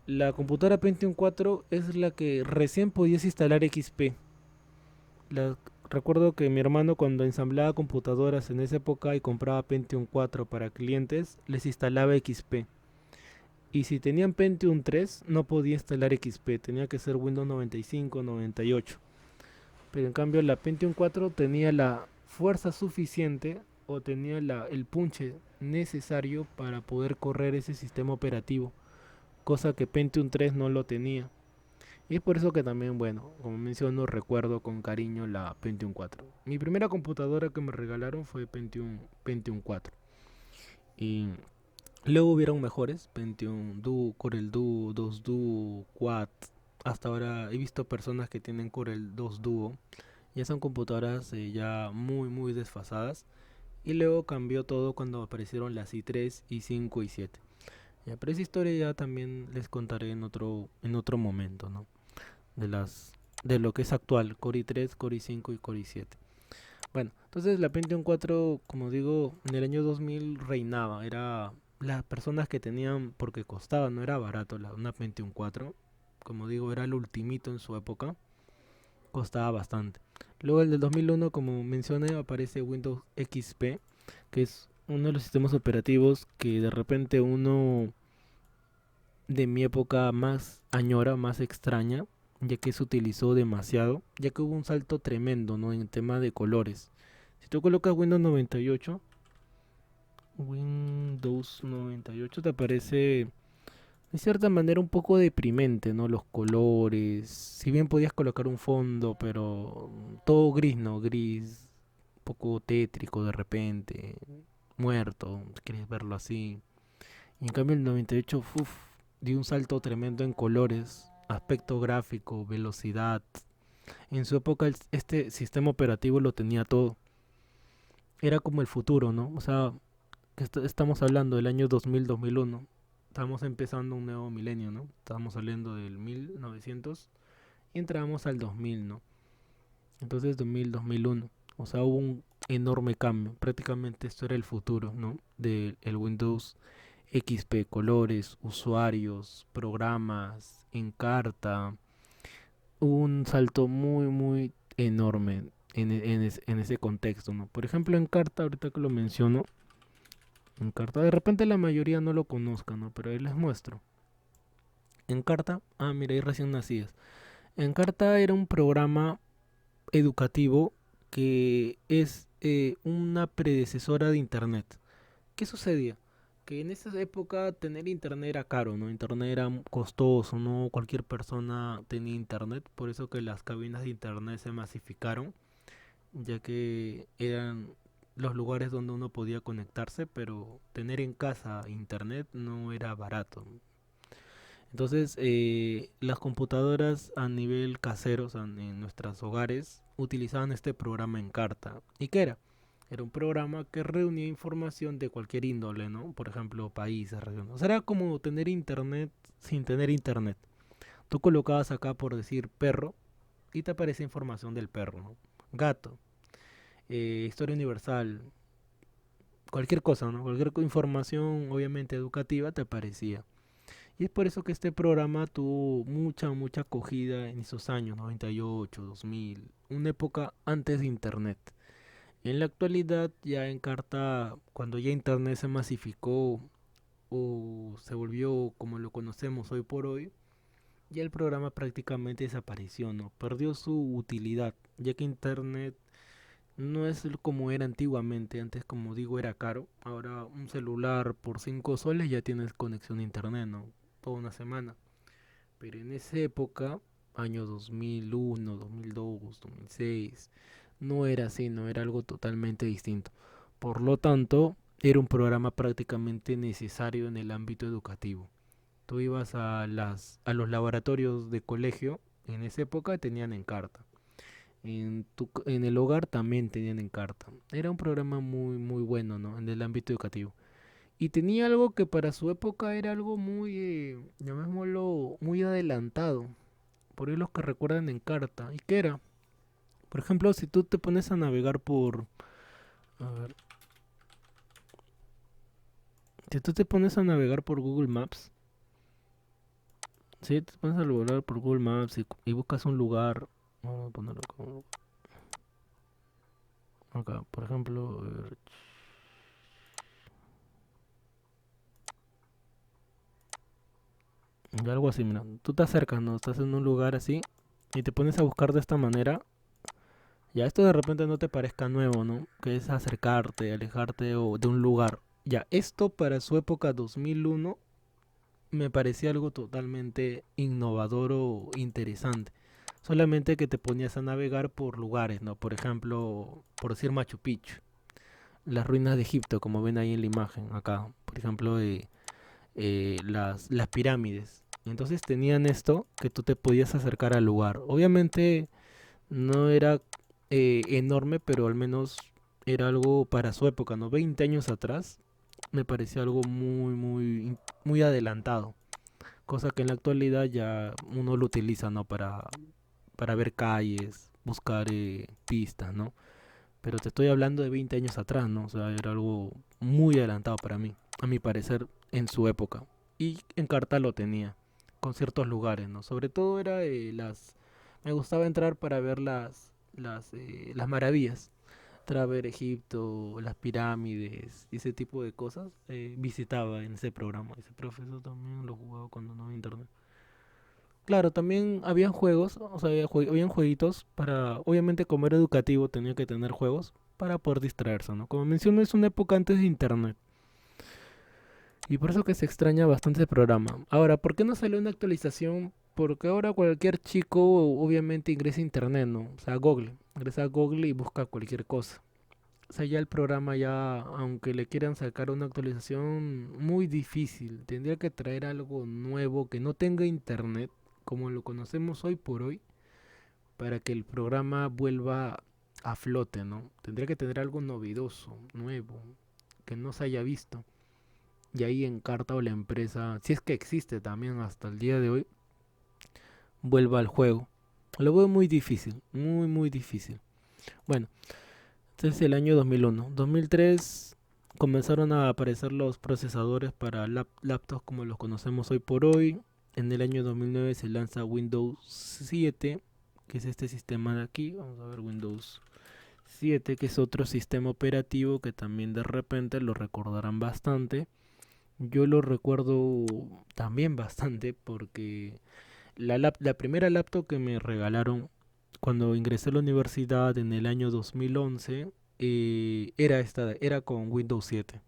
la computadora Pentium 4 es la que recién podías instalar XP. La recuerdo que mi hermano cuando ensamblaba computadoras en esa época y compraba Pentium 4 para clientes, les instalaba XP. Y si tenían Pentium 3, no podía instalar XP, tenía que ser Windows 95, 98. Pero en cambio la Pentium 4 tenía la fuerza suficiente o tenía el punche necesario para poder correr ese sistema operativo, cosa que Pentium 3 no lo tenía. Y es por eso que también, bueno, como menciono, recuerdo con cariño la Pentium 4. Mi primera computadora que me regalaron fue Pentium 4. Y luego hubieron mejores, Pentium Duo, Corel Duo, 2 Duo, Quad. Hasta ahora he visto personas que tienen Corel 2 Duo. Ya son computadoras ya muy desfasadas. Y luego cambió todo cuando aparecieron las i3, i5 y 7. Ya, pero esa historia ya también les contaré en otro momento, ¿no? De las de lo que es actual, Core i3, Core i5 y Core i7. Bueno, entonces la Pentium 4, como digo, en el año 2000 reinaba. Era las personas que tenían, porque costaba, no era barato una Pentium 4. Como digo, era el ultimito en su época. Costaba bastante. Luego el del 2001, como mencioné, aparece Windows XP, que es uno de los sistemas operativos que de repente uno de mi época más añora, más extraña, ya que se utilizó demasiado, ya que hubo un salto tremendo, ¿no? En el tema de colores. Si tú colocas Windows 98 te aparece de cierta manera un poco deprimente, ¿no? Los colores, si bien podías colocar un fondo, pero todo gris, ¿no? Gris, un poco tétrico de repente, muerto, si quieres verlo así. Y en cambio el 98, dio un salto tremendo en colores, aspecto gráfico, velocidad. En su época este sistema operativo lo tenía todo. Era como el futuro, ¿no? O sea, que estamos hablando del año 2000-2001. Estamos empezando un nuevo milenio, ¿no? Estamos saliendo del 1900 y entramos al 2000, ¿no? Entonces 2000-2001. O sea, hubo un enorme cambio. Prácticamente esto era el futuro, ¿no? Del Windows XP, colores, usuarios, programas, Encarta. Hubo un salto muy enorme en ese contexto, ¿no? Por ejemplo, Encarta, ahorita que lo menciono, Encarta, de repente la mayoría no lo conozca, ¿no? Pero ahí les muestro. Encarta, mira, ahí recién nacidas. Encarta era un programa educativo que es una predecesora de Internet. ¿Qué sucedía? Que en esa época tener internet era caro, ¿no? Internet era costoso, no cualquier persona tenía internet, por eso que las cabinas de internet se masificaron, ya que eran los lugares donde uno podía conectarse, pero tener en casa internet no era barato. Entonces, las computadoras a nivel casero, o sea, en nuestros hogares, utilizaban este programa Encarta. ¿Y qué era? Era un programa que reunía información de cualquier índole, ¿no? Por ejemplo, países, regiones. O sea, era como tener internet sin tener internet. Tú colocabas acá por decir perro y te aparece información del perro, ¿no? Gato, historia universal, cualquier cosa, ¿no? Cualquier información, obviamente educativa, te aparecía. Y es por eso que este programa tuvo mucha acogida en esos años, 98, 2000, una época antes de internet. En la actualidad, ya en carta, cuando ya Internet se masificó o se volvió como lo conocemos hoy por hoy, ya el programa prácticamente desapareció, ¿no? Perdió su utilidad, ya que Internet no es como era antiguamente. Antes, como digo, era caro. Ahora un celular por 5 soles ya tienes conexión a Internet, ¿no? Toda una semana. Pero en esa época, año 2001, 2002, 2006, no era así, no era algo totalmente distinto. Por lo tanto, era un programa prácticamente necesario en el ámbito educativo. Tú ibas a los laboratorios de colegio, en esa época tenían Encarta. En el hogar también tenían Encarta. Era un programa muy bueno, ¿no? En el ámbito educativo. Y tenía algo que para su época era algo muy, llamémoslo, muy adelantado. Por ahí los que recuerdan Encarta. ¿Y qué era? Por ejemplo, si tú te pones a navegar por... A ver, si tú te pones a navegar por Google Maps, si te pones a navegar por Google Maps y buscas un lugar, vamos a ponerlo como Acá, por ejemplo, algo así, mira. Tú te acercas, ¿no? Estás en un lugar así y te pones a buscar de esta manera. Ya esto de repente no te parezca nuevo, ¿no? Que es acercarte, alejarte o de un lugar. Ya, esto para su época 2001 me parecía algo totalmente innovador o interesante. Solamente que te ponías a navegar por lugares, ¿no? Por ejemplo, por decir Machu Picchu, las ruinas de Egipto, como ven ahí en la imagen, acá. Por ejemplo, las pirámides. Entonces tenían esto que tú te podías acercar al lugar. Obviamente no era enorme, pero al menos era algo para su época, ¿no? 20 años atrás me pareció algo muy adelantado. Cosa que en la actualidad ya uno lo utiliza, ¿no? Para ver calles, buscar pistas, ¿no? Pero te estoy hablando de 20 años atrás, ¿no? O sea, era algo muy adelantado para mí, a mi parecer, en su época. Y en Carta lo tenía, con ciertos lugares, ¿no? Sobre todo era Me gustaba entrar para ver las maravillas. Entrar a ver Egipto, las pirámides, y ese tipo de cosas. Visitaba en ese programa. Ese profesor también lo jugaba cuando no había internet. Claro, también habían juegos, o sea, habían jueguitos para, obviamente como era educativo tenía que tener juegos para poder distraerse, ¿no? Como mencioné, es una época antes de internet y por eso que se extraña bastante el programa. Ahora, ¿por qué no salió una actualización? Porque ahora cualquier chico obviamente ingresa a internet, ¿no? O sea, a Google, ingresa a Google y busca cualquier cosa. O sea, ya el programa ya, aunque le quieran sacar una actualización, muy difícil. Tendría que traer algo nuevo que no tenga internet, como lo conocemos hoy por hoy, para que el programa vuelva a flote, ¿no? Tendría que tener algo novedoso, nuevo, que no se haya visto. Y ahí Encarta o la empresa, si es que existe también hasta el día de hoy, vuelva al juego. Lo veo muy difícil, muy difícil. Bueno, este es el año 2001. 2003 comenzaron a aparecer los procesadores para laptops como los conocemos hoy por hoy. En el año 2009 se lanza Windows 7, que es este sistema de aquí. Vamos a ver Windows 7, que es otro sistema operativo que también de repente lo recordarán bastante. Yo lo recuerdo también bastante porque la primera laptop que me regalaron cuando ingresé a la universidad en el año 2011 era con Windows 7.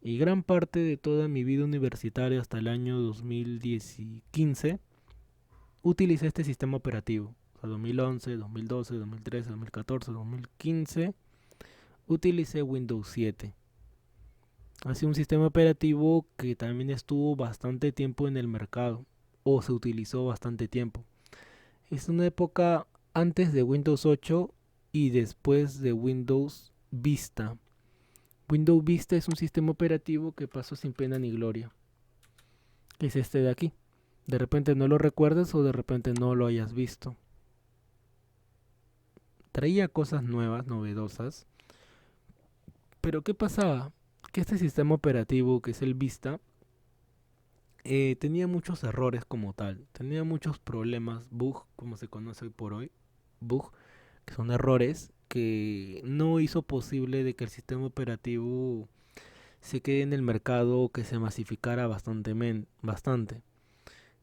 Y gran parte de toda mi vida universitaria hasta el año 2015 utilicé este sistema operativo. O sea, 2011, 2012, 2013, 2014, 2015 utilicé Windows 7. Ha sido un sistema operativo que también estuvo bastante tiempo en el mercado o se utilizó bastante tiempo. Es una época antes de Windows 8 y después de Windows Vista. Windows Vista es un sistema operativo que pasó sin pena ni gloria. Es este de aquí. De repente no lo recuerdas o de repente no lo hayas visto. Traía cosas nuevas, novedosas. Pero ¿qué pasaba? Que este sistema operativo, que es el Vista, tenía muchos errores como tal. Tenía muchos problemas, bug, como se conoce hoy por hoy. Bug, que son errores que no hizo posible de que el sistema operativo se quede en el mercado, que se masificara bastante.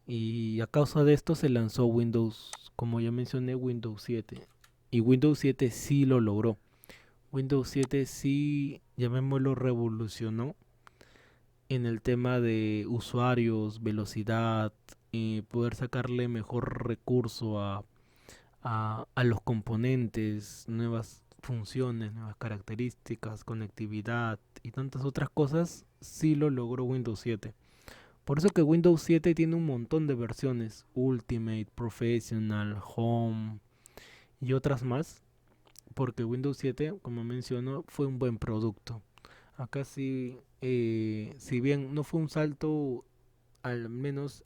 Y a causa de esto se lanzó Windows, como ya mencioné, Windows 7. Y Windows 7 sí lo logró. Windows 7 sí, llamémoslo, revolucionó en el tema de usuarios, velocidad y poder sacarle mejor recurso a los componentes, nuevas funciones, nuevas características, conectividad y tantas otras cosas, sí lo logró Windows 7. Por eso que Windows 7 tiene un montón de versiones, Ultimate, Professional, Home y otras más, porque Windows 7, como menciono, fue un buen producto. Acá sí, si bien no fue un salto al menos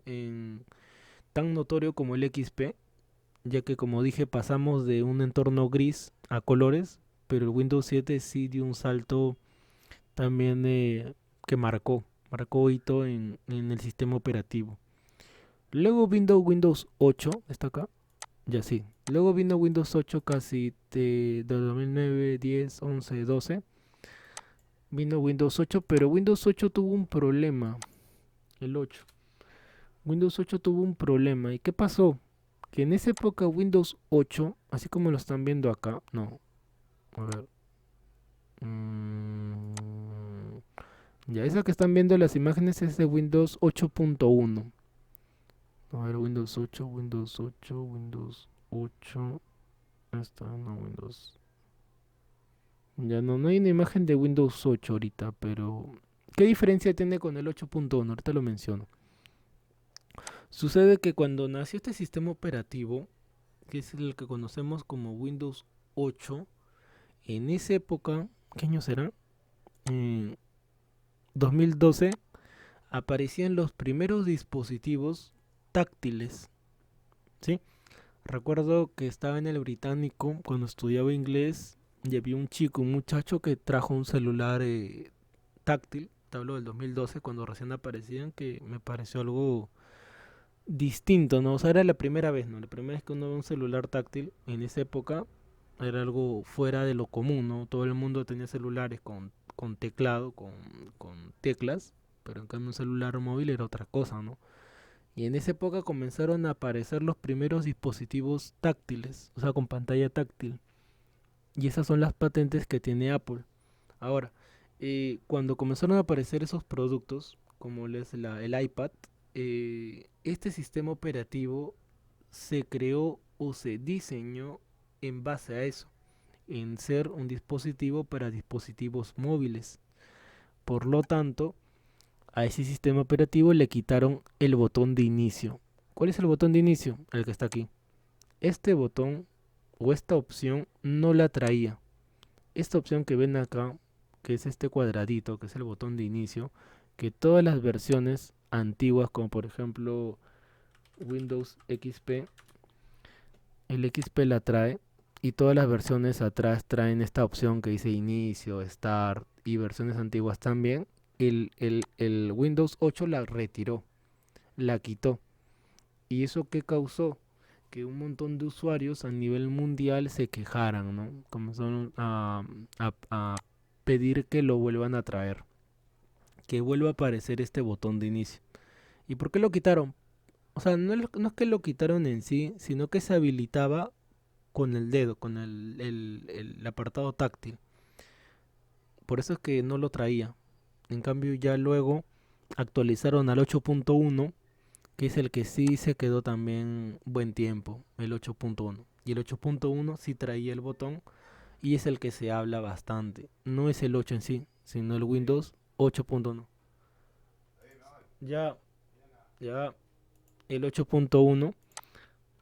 tan notorio como el XP, ya que como dije pasamos de un entorno gris a colores, pero el Windows 7 sí dio un salto también que marcó hito en el sistema operativo. Luego Windows 8, está acá, Ya sí. Luego vino Windows 8 casi de 2009, 10, 11, 12. Vino Windows 8, pero Windows 8 tuvo un problema. El 8. Windows 8 tuvo un problema. ¿Y qué pasó? Que en esa época Windows 8, así como lo están viendo acá, no, a ver. mm, ya, esa que están viendo las imágenes es de Windows 8.1. A ver, Windows 8, Windows 8, Windows 8. Esta, no, Windows. Ya no hay una imagen de Windows 8 ahorita, pero ¿qué diferencia tiene con el 8.1? Ahorita lo menciono. Sucede que cuando nació este sistema operativo, que es el que conocemos como Windows 8, en esa época, ¿qué año será? En 2012 aparecían los primeros dispositivos táctiles, ¿sí? Recuerdo que estaba en el británico cuando estudiaba inglés y había un chico, un muchacho que trajo un celular táctil. Te hablo del 2012 cuando recién aparecían, que me pareció algo distinto, ¿no? O sea, era la primera vez, ¿no? La primera vez que uno ve un celular táctil en esa época era algo fuera de lo común, ¿no? Todo el mundo tenía celulares con teclado, con teclas, pero en cambio un celular móvil era otra cosa, ¿no? Y en esa época comenzaron a aparecer los primeros dispositivos táctiles, o sea, con pantalla táctil. Y esas son las patentes que tiene Apple. Ahora, cuando comenzaron a aparecer esos productos, como el iPad, este sistema operativo se creó o se diseñó en base a eso, en ser un dispositivo para dispositivos móviles. Por lo tanto, a ese sistema operativo le quitaron el botón de inicio. ¿Cuál es el botón de inicio? El que está aquí. Este botón o esta opción no la traía. Esta opción que ven acá, que es este cuadradito, que es el botón de inicio, que todas las versiones antiguas, como por ejemplo Windows XP, el XP la trae y todas las versiones atrás traen esta opción que dice inicio, start y versiones antiguas también. El Windows 8 la retiró, la quitó. ¿Y eso qué causó? Que un montón de usuarios a nivel mundial se quejaran, ¿no? Comenzaron a pedir que lo vuelvan a traer, que vuelva a aparecer este botón de inicio. ¿Y por qué lo quitaron? O sea, no es que lo quitaron en sí, sino que se habilitaba con el dedo, con el apartado táctil. Por eso es que no lo traía. En cambio, ya luego actualizaron al 8.1, que es el que sí se quedó también buen tiempo, el 8.1. Y el 8.1 sí traía el botón y es el que se habla bastante. No es el 8 en sí, sino el Windows 8.1. Ya, ya, el 8.1,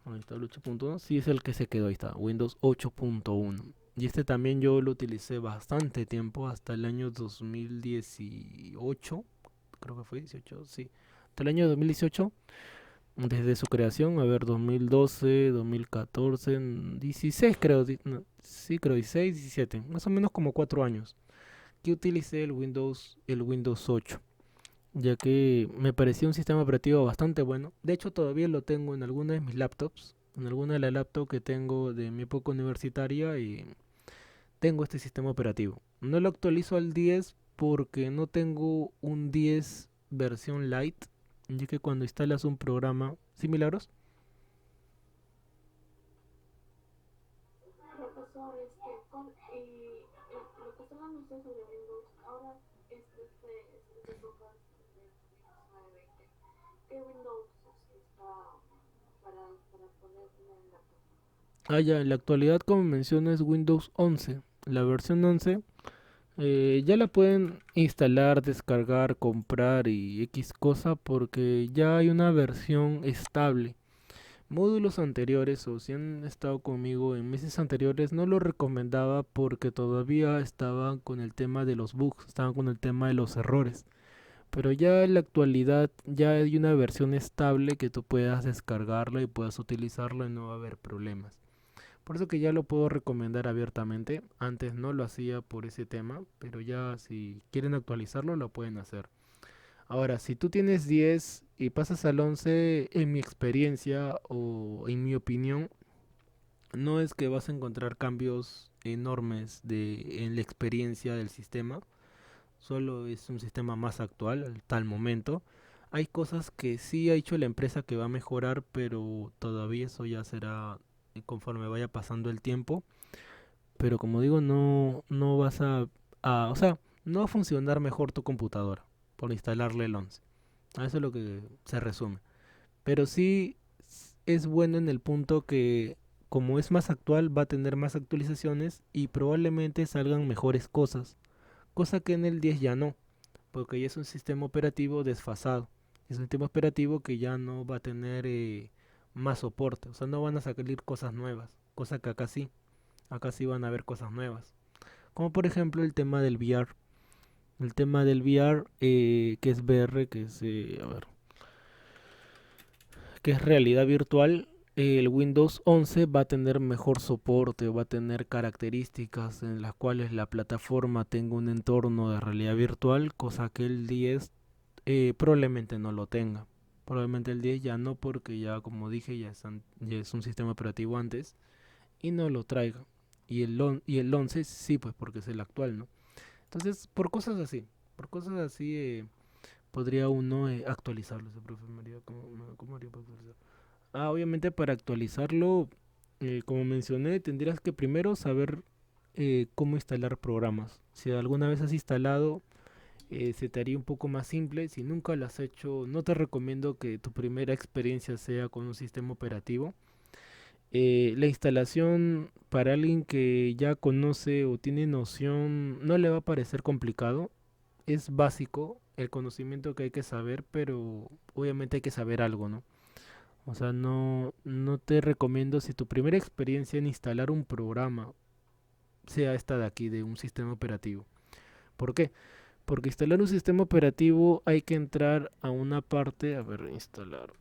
ahí está el 8.1, sí es el que se quedó, ahí está, Windows 8.1. Y este también yo lo utilicé bastante tiempo, hasta el año 2018, creo que fue 18, sí. Hasta el año 2018, desde su creación, a ver, 2012, 2014, 16 creo, no, sí creo, 16, 17, más o menos como 4 años, que utilicé el Windows 8, ya que me parecía un sistema operativo bastante bueno. De hecho, todavía lo tengo en alguna de mis laptops, en alguna de las laptops que tengo de mi época universitaria y tengo este sistema operativo. No lo actualizo al 10 porque no tengo un 10 versión light, ya que cuando instalas un programa, ¿sí, Milagros? Profesor, lo que está hablando usted sobre Windows, ahora estas épocas de 2019-20, ¿qué Windows está para poder tener en la laptop? Ah, ya, en la actualidad, como menciono, es Windows 11. La versión 11 ya la pueden instalar, descargar, comprar y X cosa porque ya hay una versión estable. Módulos anteriores o si han estado conmigo en meses anteriores no lo recomendaba porque todavía estaban con el tema de los bugs, estaban con el tema de los errores. Pero ya en la actualidad ya hay una versión estable que tú puedas descargarla y puedas utilizarla y no va a haber problemas. Por eso que ya lo puedo recomendar abiertamente. Antes no lo hacía por ese tema, pero ya si quieren actualizarlo lo pueden hacer. Ahora, si tú tienes 10 y pasas al 11, en mi experiencia o en mi opinión, No es que vas a encontrar cambios enormes en la experiencia del sistema, solo es un sistema más actual al tal momento. Hay cosas que sí ha hecho la empresa que va a mejorar, pero todavía eso ya será conforme vaya pasando el tiempo. Pero como digo, no vas o sea, no va a funcionar mejor tu computadora por instalarle el 11. A eso es lo que se resume. Pero sí es bueno en el punto que como es más actual va a tener más actualizaciones y probablemente salgan mejores cosas. Cosa que en el 10 ya no, porque ya es un sistema operativo desfasado. Es un sistema operativo que ya no va a tener más soporte. O sea, no van a salir cosas nuevas. Cosa que acá sí. Acá sí van a haber cosas nuevas. Como por ejemplo el tema del VR. El tema del VR, que es VR, a ver, que es realidad virtual. El Windows 11 va a tener mejor soporte, va a tener características en las cuales la plataforma tenga un entorno de realidad virtual, cosa que el 10 probablemente no lo tenga. Probablemente el 10 ya no, porque ya como dije ya es un sistema operativo antes y no lo traiga. Y el 11 sí, pues porque es el actual, ¿no? Entonces, por cosas así podría uno actualizarlo. Ese profe María, ¿cómo haría para actualizarlo? Ah, obviamente para actualizarlo, como mencioné, tendrías que primero saber cómo instalar programas. Si alguna vez has instalado, se te haría un poco más simple. Si nunca lo has hecho, no te recomiendo que tu primera experiencia sea con un sistema operativo. La instalación para alguien que ya conoce o tiene noción no le va a parecer complicado. Es básico el conocimiento que hay que saber, pero obviamente hay que saber algo, ¿no? O sea, no te recomiendo si tu primera experiencia en instalar un programa sea esta de aquí, de un sistema operativo. ¿Por qué? Porque instalar un sistema operativo hay que entrar a una parte, a ver, instalar.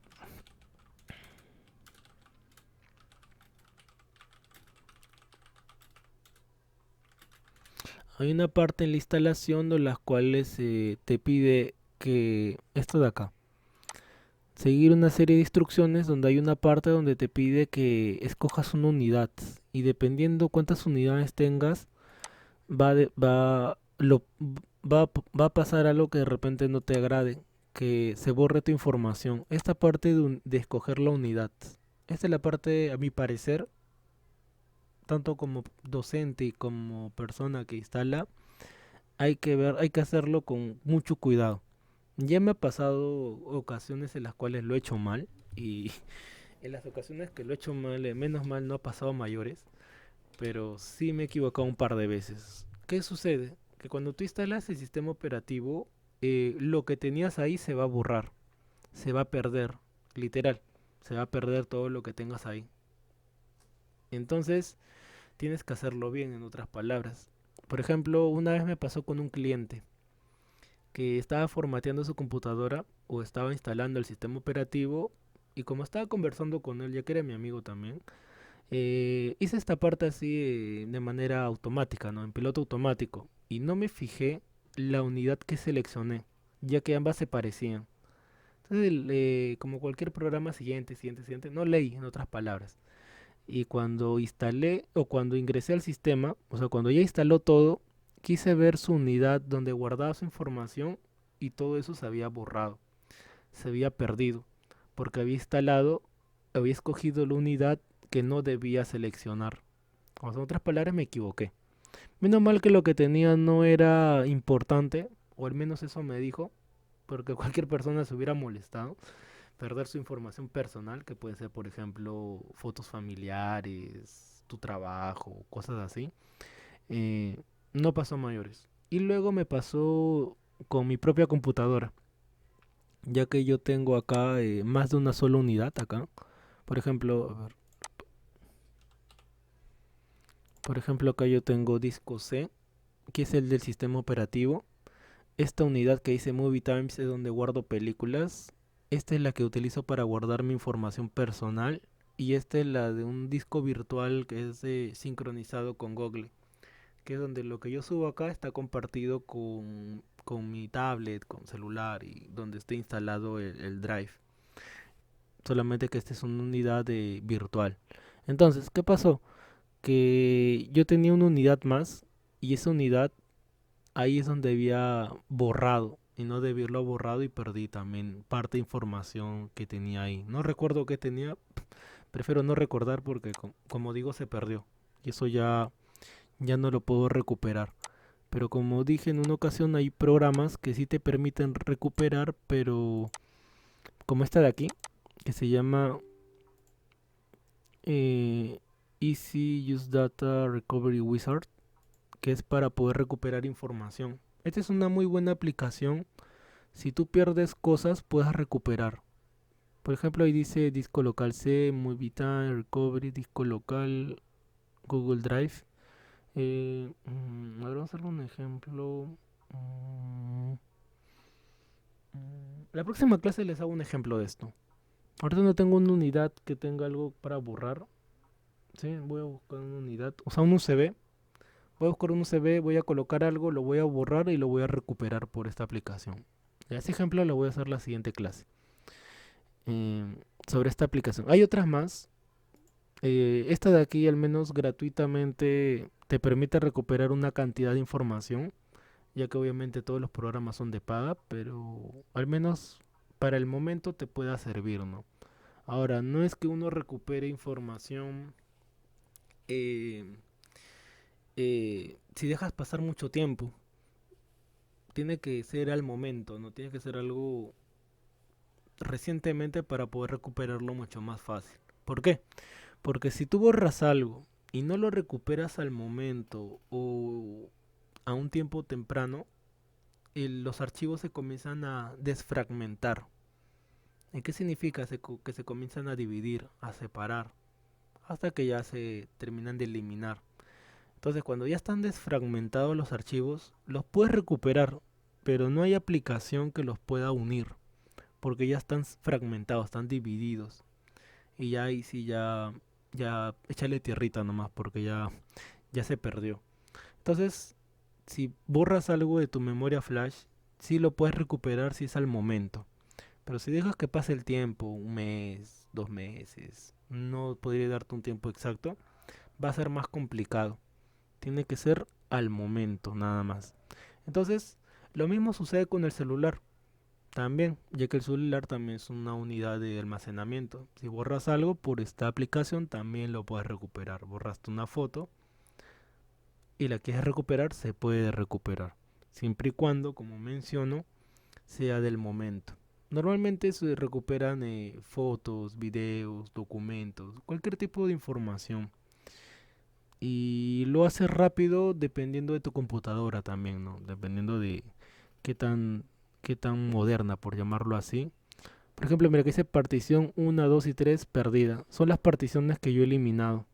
Hay una parte en la instalación de las cuales te pide que esto de acá, seguir una serie de instrucciones donde hay una parte donde te pide que escojas una unidad y dependiendo cuántas unidades tengas va, de- va, lo, va a pasar algo que de repente no te agrade, que se borre tu información. Esta parte de escoger la unidad, esta es la parte, a mi parecer, tanto como docente y como persona que instala, hay que hacerlo con mucho cuidado. Ya me ha pasado ocasiones en las cuales lo he hecho mal y en las ocasiones que lo he hecho mal, menos mal no ha pasado a mayores, pero sí me he equivocado un par de veces. ¿Qué sucede? Que cuando tú instalas el sistema operativo, lo que tenías ahí se va a borrar, se va a perder, literal, se va a perder todo lo que tengas ahí. Entonces, tienes que hacerlo bien, en otras palabras. Por ejemplo, una vez me pasó con un cliente que estaba formateando su computadora o estaba instalando el sistema operativo y como estaba conversando con él, ya que era mi amigo también, hice esta parte así de manera automática, ¿no? En piloto automático. Y no me fijé la unidad que seleccioné, ya que ambas se parecían. Entonces, como cualquier programa siguiente, no leí, en otras palabras. Y cuando instalé o cuando ingresé al sistema, o sea, cuando ya instaló todo, quise ver su unidad donde guardaba su información y todo eso se había borrado, se había perdido, porque había escogido la unidad que no debía seleccionar. O sea, en otras palabras, me equivoqué. Menos mal que lo que tenía no era importante, o al menos eso me dijo, porque cualquier persona se hubiera molestado perder su información personal, que puede ser, por ejemplo, fotos familiares, tu trabajo, cosas así. eh, no pasó a mayores. Y luego me pasó con mi propia computadora, ya que yo tengo acá más de una sola unidad acá. Por ejemplo, a ver, por ejemplo, acá yo tengo disco C, que es el del sistema operativo. Esta unidad que dice Movie Times es donde guardo películas. Esta es la que utilizo para guardar mi información personal. Y esta es la de un disco virtual que es sincronizado con Google. Que es donde lo que yo subo acá está compartido con mi tablet, con celular y donde esté instalado el Drive. Solamente que esta es una unidad virtual. Entonces, ¿qué pasó? Que yo tenía una unidad más y esa unidad ahí es donde había borrado y no debí haberlo borrado y perdí también parte de información que tenía ahí. No recuerdo qué tenía, prefiero no recordar porque como digo se perdió y eso ya no lo puedo recuperar. Pero como dije en una ocasión hay programas que sí te permiten recuperar, pero como esta de aquí, que se llama eh, Easy Use Data Recovery Wizard, que es para poder recuperar información. Esta es una muy buena aplicación. Si tú pierdes cosas, puedes recuperar. Por ejemplo, ahí dice disco local C, Movie Time, Recovery, disco local, Google Drive. A ver, vamos a hacer un ejemplo. Mm, la próxima clase les hago un ejemplo de esto. Ahorita no tengo una unidad que tenga algo para borrar. Sí, voy a buscar una unidad. O sea, un USB. Voy a buscar un USB, voy a colocar algo, lo voy a borrar y lo voy a recuperar por esta aplicación. Ese ejemplo lo voy a hacer la siguiente clase. eh, Sobre esta aplicación. Hay otras más. Esta de aquí al menos gratuitamente te permite recuperar una cantidad de información, ya que obviamente todos los programas son de paga, pero al menos para el momento te pueda servir, ¿no? Ahora, no es que uno recupere información eh, si dejas pasar mucho tiempo. Tiene que ser al momento, ¿no? Tiene que ser algo recientemente para poder recuperarlo mucho más fácil. ¿Por qué? Porque si tú borras algo y no lo recuperas al momento o a un tiempo temprano, los archivos se comienzan a desfragmentar. ¿Y qué significa? Que se comienzan a dividir, a separar, hasta que ya se terminan de eliminar. Entonces, cuando ya están desfragmentados los archivos, los puedes recuperar, pero no hay aplicación que los pueda unir, porque ya están fragmentados, están divididos. Y ya ahí sí ya échale tierrita nomás, porque ya se perdió. Entonces, si borras algo de tu memoria flash, sí lo puedes recuperar si es al momento. Pero si dejas que pase el tiempo, un mes, 2 meses, no podría darte un tiempo exacto, va a ser más complicado. Tiene que ser al momento, nada más. Entonces, lo mismo sucede con el celular. También, ya que el celular también es una unidad de almacenamiento. Si borras algo por esta aplicación, también lo puedes recuperar. Borraste una foto y la quieres recuperar, se puede recuperar. Siempre y cuando, como menciono, sea del momento. Normalmente se recuperan fotos, videos, documentos, cualquier tipo de información. Y lo haces rápido dependiendo de tu computadora también, ¿no? Dependiendo de qué tan, qué tan moderna, por llamarlo así. Por ejemplo, mira que dice partición 1, 2 y 3 perdida. Son las particiones que yo he eliminado.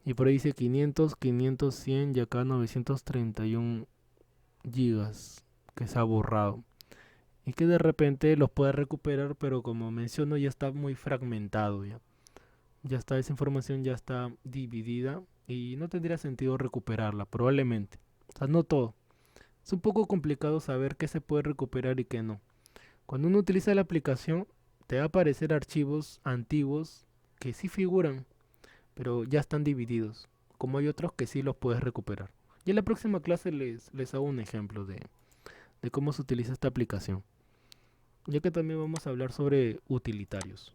Y por ahí dice 500, 500, 100 y acá 931 gigas que se ha borrado. Y que de repente los puedes recuperar, pero como menciono ya está muy fragmentado ya. Ya está, esa información ya está dividida y no tendría sentido recuperarla, probablemente. O sea, no todo. Es un poco complicado saber qué se puede recuperar y qué no. Cuando uno utiliza la aplicación, te va a aparecer archivos antiguos que sí figuran, pero ya están divididos. Como hay otros que sí los puedes recuperar. Y en la próxima clase les hago un ejemplo de cómo se utiliza esta aplicación. Ya que también vamos a hablar sobre utilitarios.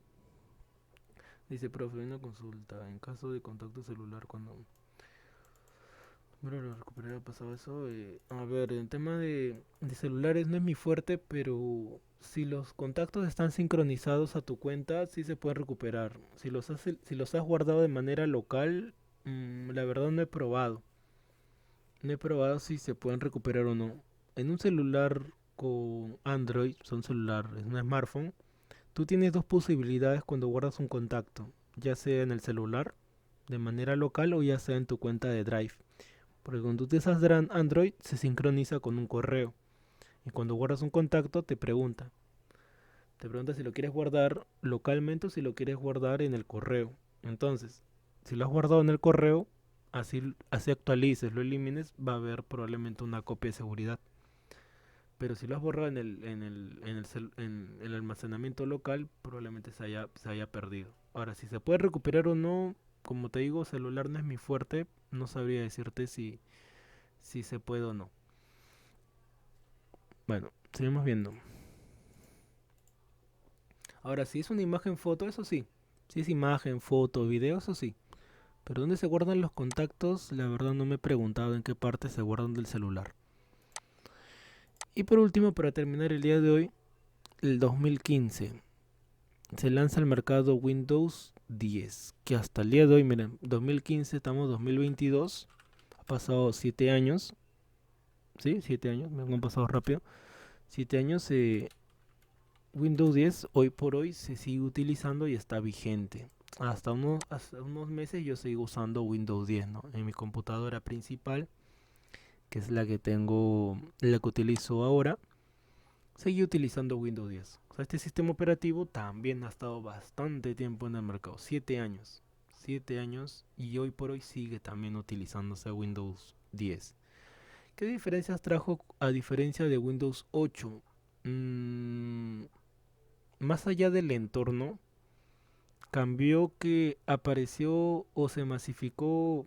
Dice, profe, una consulta. En caso de contacto celular, cuando bueno, lo recuperé, ha pasado eso. A ver, el tema de celulares no es mi fuerte, pero si los contactos están sincronizados a tu cuenta, sí se puede recuperar. Si los has guardado de manera local, la verdad no he probado. No he probado si se pueden recuperar o no. En un celular con Android, son celular, es un smartphone, tú tienes dos posibilidades cuando guardas un contacto, ya sea en el celular, de manera local o ya sea en tu cuenta de Drive. Porque cuando utilizas Android se sincroniza con un correo. Y cuando guardas un contacto te pregunta si lo quieres guardar localmente o si lo quieres guardar en el correo. Entonces, si lo has guardado en el correo, así actualices, lo elimines, va a haber probablemente una copia de seguridad. Pero si lo has borrado en el almacenamiento local, probablemente se haya perdido. Ahora, si se puede recuperar o no, como te digo, celular no es mi fuerte, no sabría decirte si se puede o no. Bueno, seguimos viendo. Ahora, si es una imagen foto, eso sí. Si es imagen, foto, video, eso sí. Pero ¿dónde se guardan los contactos? La verdad no me he preguntado en qué parte se guardan del celular. Y por último, para terminar el día de hoy, el 2015 se lanza al mercado Windows 10, que hasta el día de hoy, miren, 2015, estamos 2022, ha pasado 7 años, ¿sí? 7 años, me han pasado rápido. 7 años, Windows 10 hoy por hoy se sigue utilizando y está vigente. Hasta unos meses yo sigo usando Windows 10, ¿no? En mi computadora principal, que es la que tengo, la que utilizo ahora, seguí utilizando Windows 10. O sea, este sistema operativo también ha estado bastante tiempo en el mercado, 7 años. 7 años y hoy por hoy sigue también utilizándose Windows 10. ¿Qué diferencias trajo a diferencia de Windows 8? Mm, Más allá del entorno, cambió que apareció o se masificó,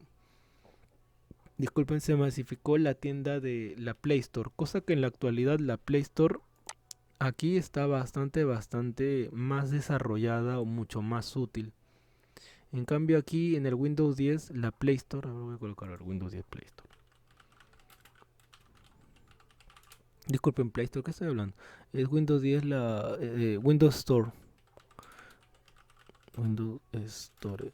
disculpen, se masificó la tienda de la Play Store, cosa que en la actualidad la Play Store aquí está bastante más desarrollada o mucho más útil. En cambio aquí en el Windows 10, la Play Store, ahora voy a colocar el Windows 10 Play Store. Disculpen, Play Store, ¿qué estoy hablando? Es Windows 10, Windows Store. Windows Store.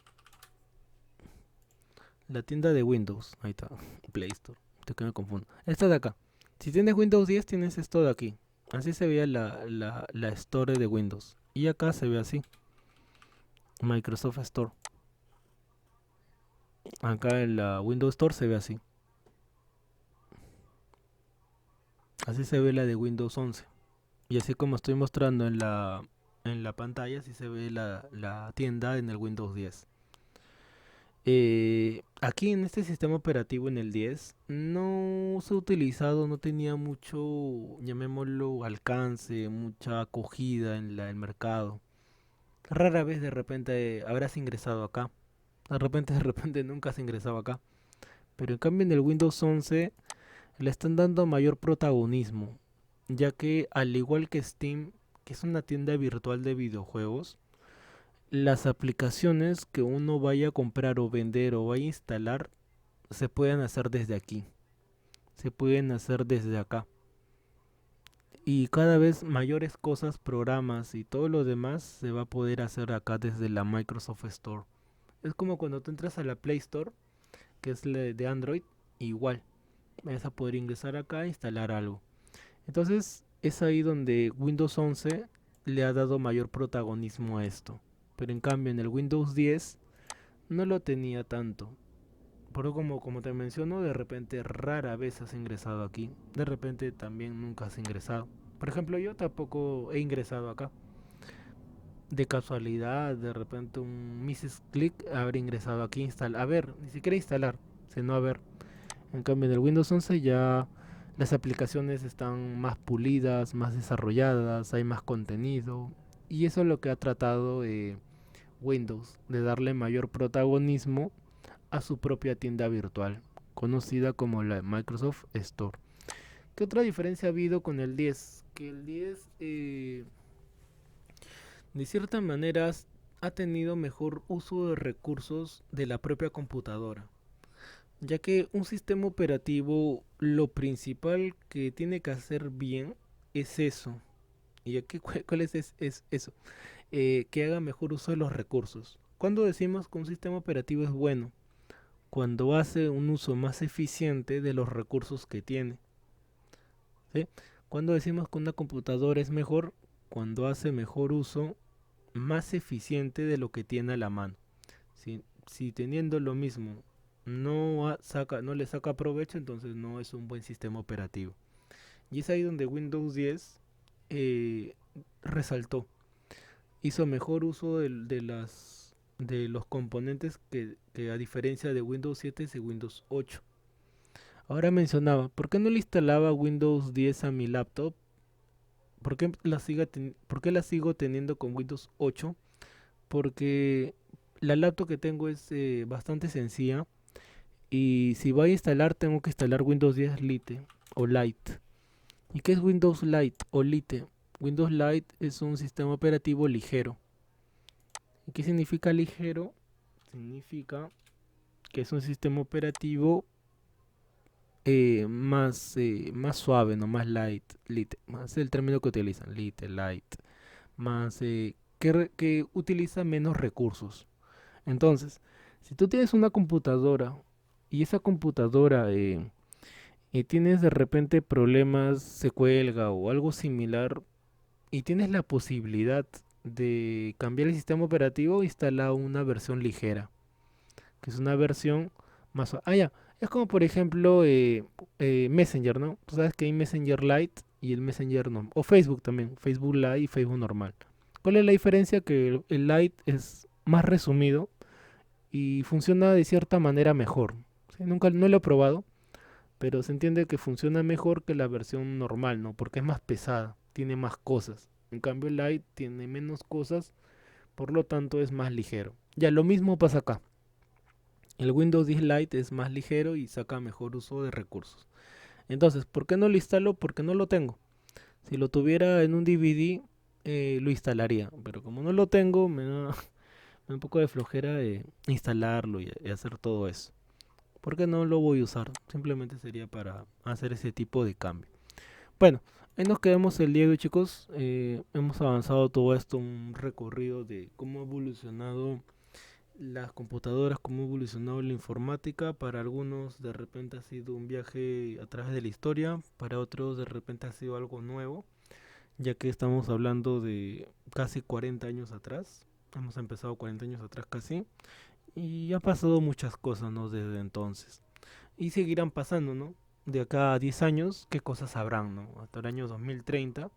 La tienda de Windows. Ahí está. Play Store. Te que me confundo. Esta de acá. Si tienes Windows 10, tienes esto de aquí. Así se veía la Store de Windows. Y acá se ve así. Microsoft Store. Acá en la Windows Store se ve así. Así se ve la de Windows 11. Y así como estoy mostrando en la pantalla, así se ve la tienda en el Windows 10. Aquí en este sistema operativo en el 10 no se ha utilizado, no tenía mucho, llamémoslo, alcance, mucha acogida en el mercado. Rara vez de repente habrás ingresado acá. De repente nunca has ingresado acá. Pero en cambio en el Windows 11 le están dando mayor protagonismo, ya que al igual que Steam, que es una tienda virtual de videojuegos, las aplicaciones que uno vaya a comprar o vender o vaya a instalar se pueden hacer desde aquí, se pueden hacer desde acá. Y cada vez mayores cosas, programas y todo lo demás se va a poder hacer acá desde la Microsoft Store. Es como cuando tú entras a la Play Store, que es la de Android, igual. Vas a poder ingresar acá e instalar algo. Entonces es ahí donde Windows 11 le ha dado mayor protagonismo a esto. Pero en cambio en el Windows 10 no lo tenía tanto. Pero como te menciono, de repente rara vez has ingresado aquí. De repente también nunca has ingresado. Por ejemplo, yo tampoco he ingresado acá. De casualidad, de repente un Mrs. Click habrá ingresado aquí, a ver, ni siquiera instalar, sino a ver. En cambio, en el Windows 11 ya las aplicaciones están más pulidas, más desarrolladas, hay más contenido. Y eso es lo que ha tratado Windows, de darle mayor protagonismo a su propia tienda virtual, conocida como la Microsoft Store. ¿Qué otra diferencia ha habido con el 10? Que el 10, de cierta manera, ha tenido mejor uso de recursos de la propia computadora, ya que un sistema operativo lo principal que tiene que hacer bien es eso. ¿Y aquí cuál es eso? Que haga mejor uso de los recursos. Cuando decimos que un sistema operativo es bueno, cuando hace un uso más eficiente de los recursos que tiene. ¿Sí? Cuando decimos que una computadora es mejor, cuando hace mejor uso más eficiente de lo que tiene a la mano. Si teniendo lo mismo no le saca provecho, entonces no es un buen sistema operativo. Y es ahí donde Windows 10 eh, resaltó. Hizo mejor uso de los componentes que a diferencia de Windows 7 y Windows 8. Ahora mencionaba, ¿por qué no le instalaba Windows 10 a mi laptop? ¿Por qué la sigo teniendo con Windows 8? porque la laptop que tengo es bastante sencilla y si voy a instalar tengo que instalar Windows 10 Lite o Lite. ¿Y qué es Windows Lite o Lite? Windows Lite es un sistema operativo ligero. ¿Y qué significa ligero? Significa que es un sistema operativo más suave, no más light, lite, más el término que utilizan, lite, light, más que utiliza menos recursos. Entonces, si tú tienes una computadora y esa computadora y tienes de repente problemas, se cuelga o algo similar y tienes la posibilidad de cambiar el sistema operativo, instala una versión ligera, que es una versión más... ya. Es como por ejemplo Messenger, ¿no? Tú sabes que hay Messenger Lite y el Messenger normal. O Facebook también, Facebook Lite y Facebook normal. ¿Cuál es la diferencia? Que el Lite es más resumido y funciona de cierta manera mejor. ¿Sí? Nunca no lo he probado, pero se entiende que funciona mejor que la versión normal, ¿no? Porque es más pesada, tiene más cosas. En cambio el Lite tiene menos cosas, por lo tanto es más ligero. Ya lo mismo pasa acá. El Windows 10 Lite es más ligero y saca mejor uso de recursos. Entonces, ¿por qué no lo instalo? Porque no lo tengo. Si lo tuviera en un DVD, lo instalaría. Pero como no lo tengo, me da un poco de flojera de instalarlo y hacer todo eso. ¿Por qué no lo voy a usar? Simplemente sería para hacer ese tipo de cambio. Bueno, ahí nos quedamos el día de hoy, chicos. Hemos avanzado todo esto, un recorrido de cómo ha evolucionado las computadoras, cómo ha evolucionado la informática. Para algunos de repente ha sido un viaje a través de la historia, para otros de repente ha sido algo nuevo, ya que estamos hablando de casi 40 años atrás. Hemos empezado 40 años atrás casi y ha pasado muchas cosas, ¿no? Desde entonces. Y seguirán pasando, ¿no? De acá a 10 años, ¿qué cosas habrán, ¿no? Hasta el año 2030,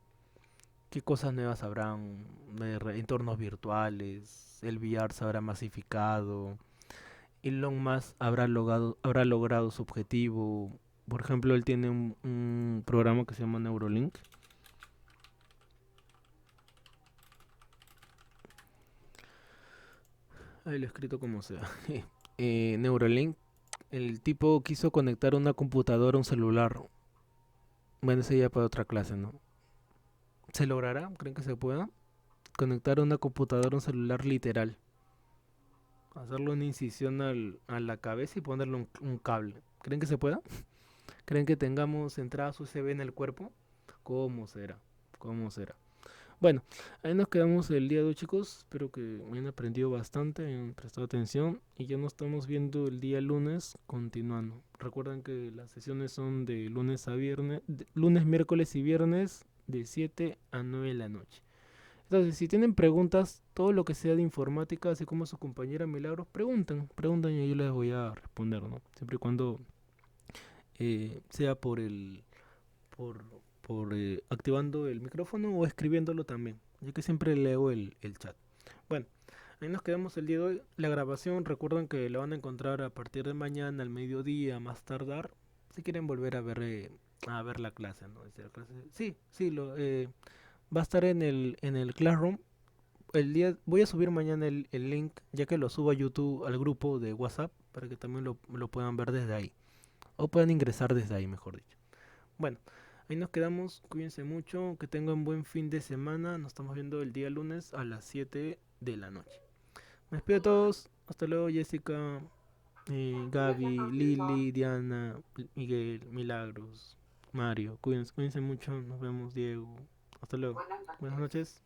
¿qué cosas nuevas habrán? Entornos virtuales, el VR se habrá masificado, Elon Musk habrá logrado su objetivo. Por ejemplo, él tiene un programa que se llama Neuralink. Ahí lo he escrito como sea. Neuralink, el tipo quiso conectar una computadora a un celular. Bueno, ese ya para otra clase, ¿no? ¿Se logrará? ¿Creen que se pueda? Conectar una computadora a un celular literal. Hacerle una incisión a la cabeza y ponerle un cable. ¿Creen que se pueda? ¿Creen que tengamos entradas USB en el cuerpo? ¿Cómo será? ¿Cómo será? Bueno, ahí nos quedamos el día de hoy, chicos. Espero que hayan aprendido bastante, hayan prestado atención y ya nos estamos viendo el día lunes continuando. Recuerden que las sesiones son de lunes a viernes, lunes, miércoles y viernes de 7 a 9 de la noche. Entonces, si tienen preguntas, todo lo que sea de informática, así como su compañera Milagros, preguntan y yo les voy a responder, ¿no? Siempre y cuando sea por, por activando el micrófono o escribiéndolo también, ya que siempre leo el chat. Bueno, ahí nos quedamos el día de hoy. La grabación, recuerden que la van a encontrar a partir de mañana, al mediodía, más tardar, si quieren volver a ver la clase, ¿no? Sí, sí, va a estar en el Classroom. Voy a subir mañana el link, ya que lo subo a YouTube al grupo de WhatsApp, para que también lo puedan ver desde ahí. O puedan ingresar desde ahí, mejor dicho. Bueno, ahí nos quedamos. Cuídense mucho. Que tengan buen fin de semana. Nos estamos viendo el día lunes a las 7 de la noche. Me despido a todos. Hasta luego, Jessica, Gaby, Lili, Diana, Miguel, Milagros, Mario. Cuídense mucho. Nos vemos, Diego. Hasta luego. Buenas noches.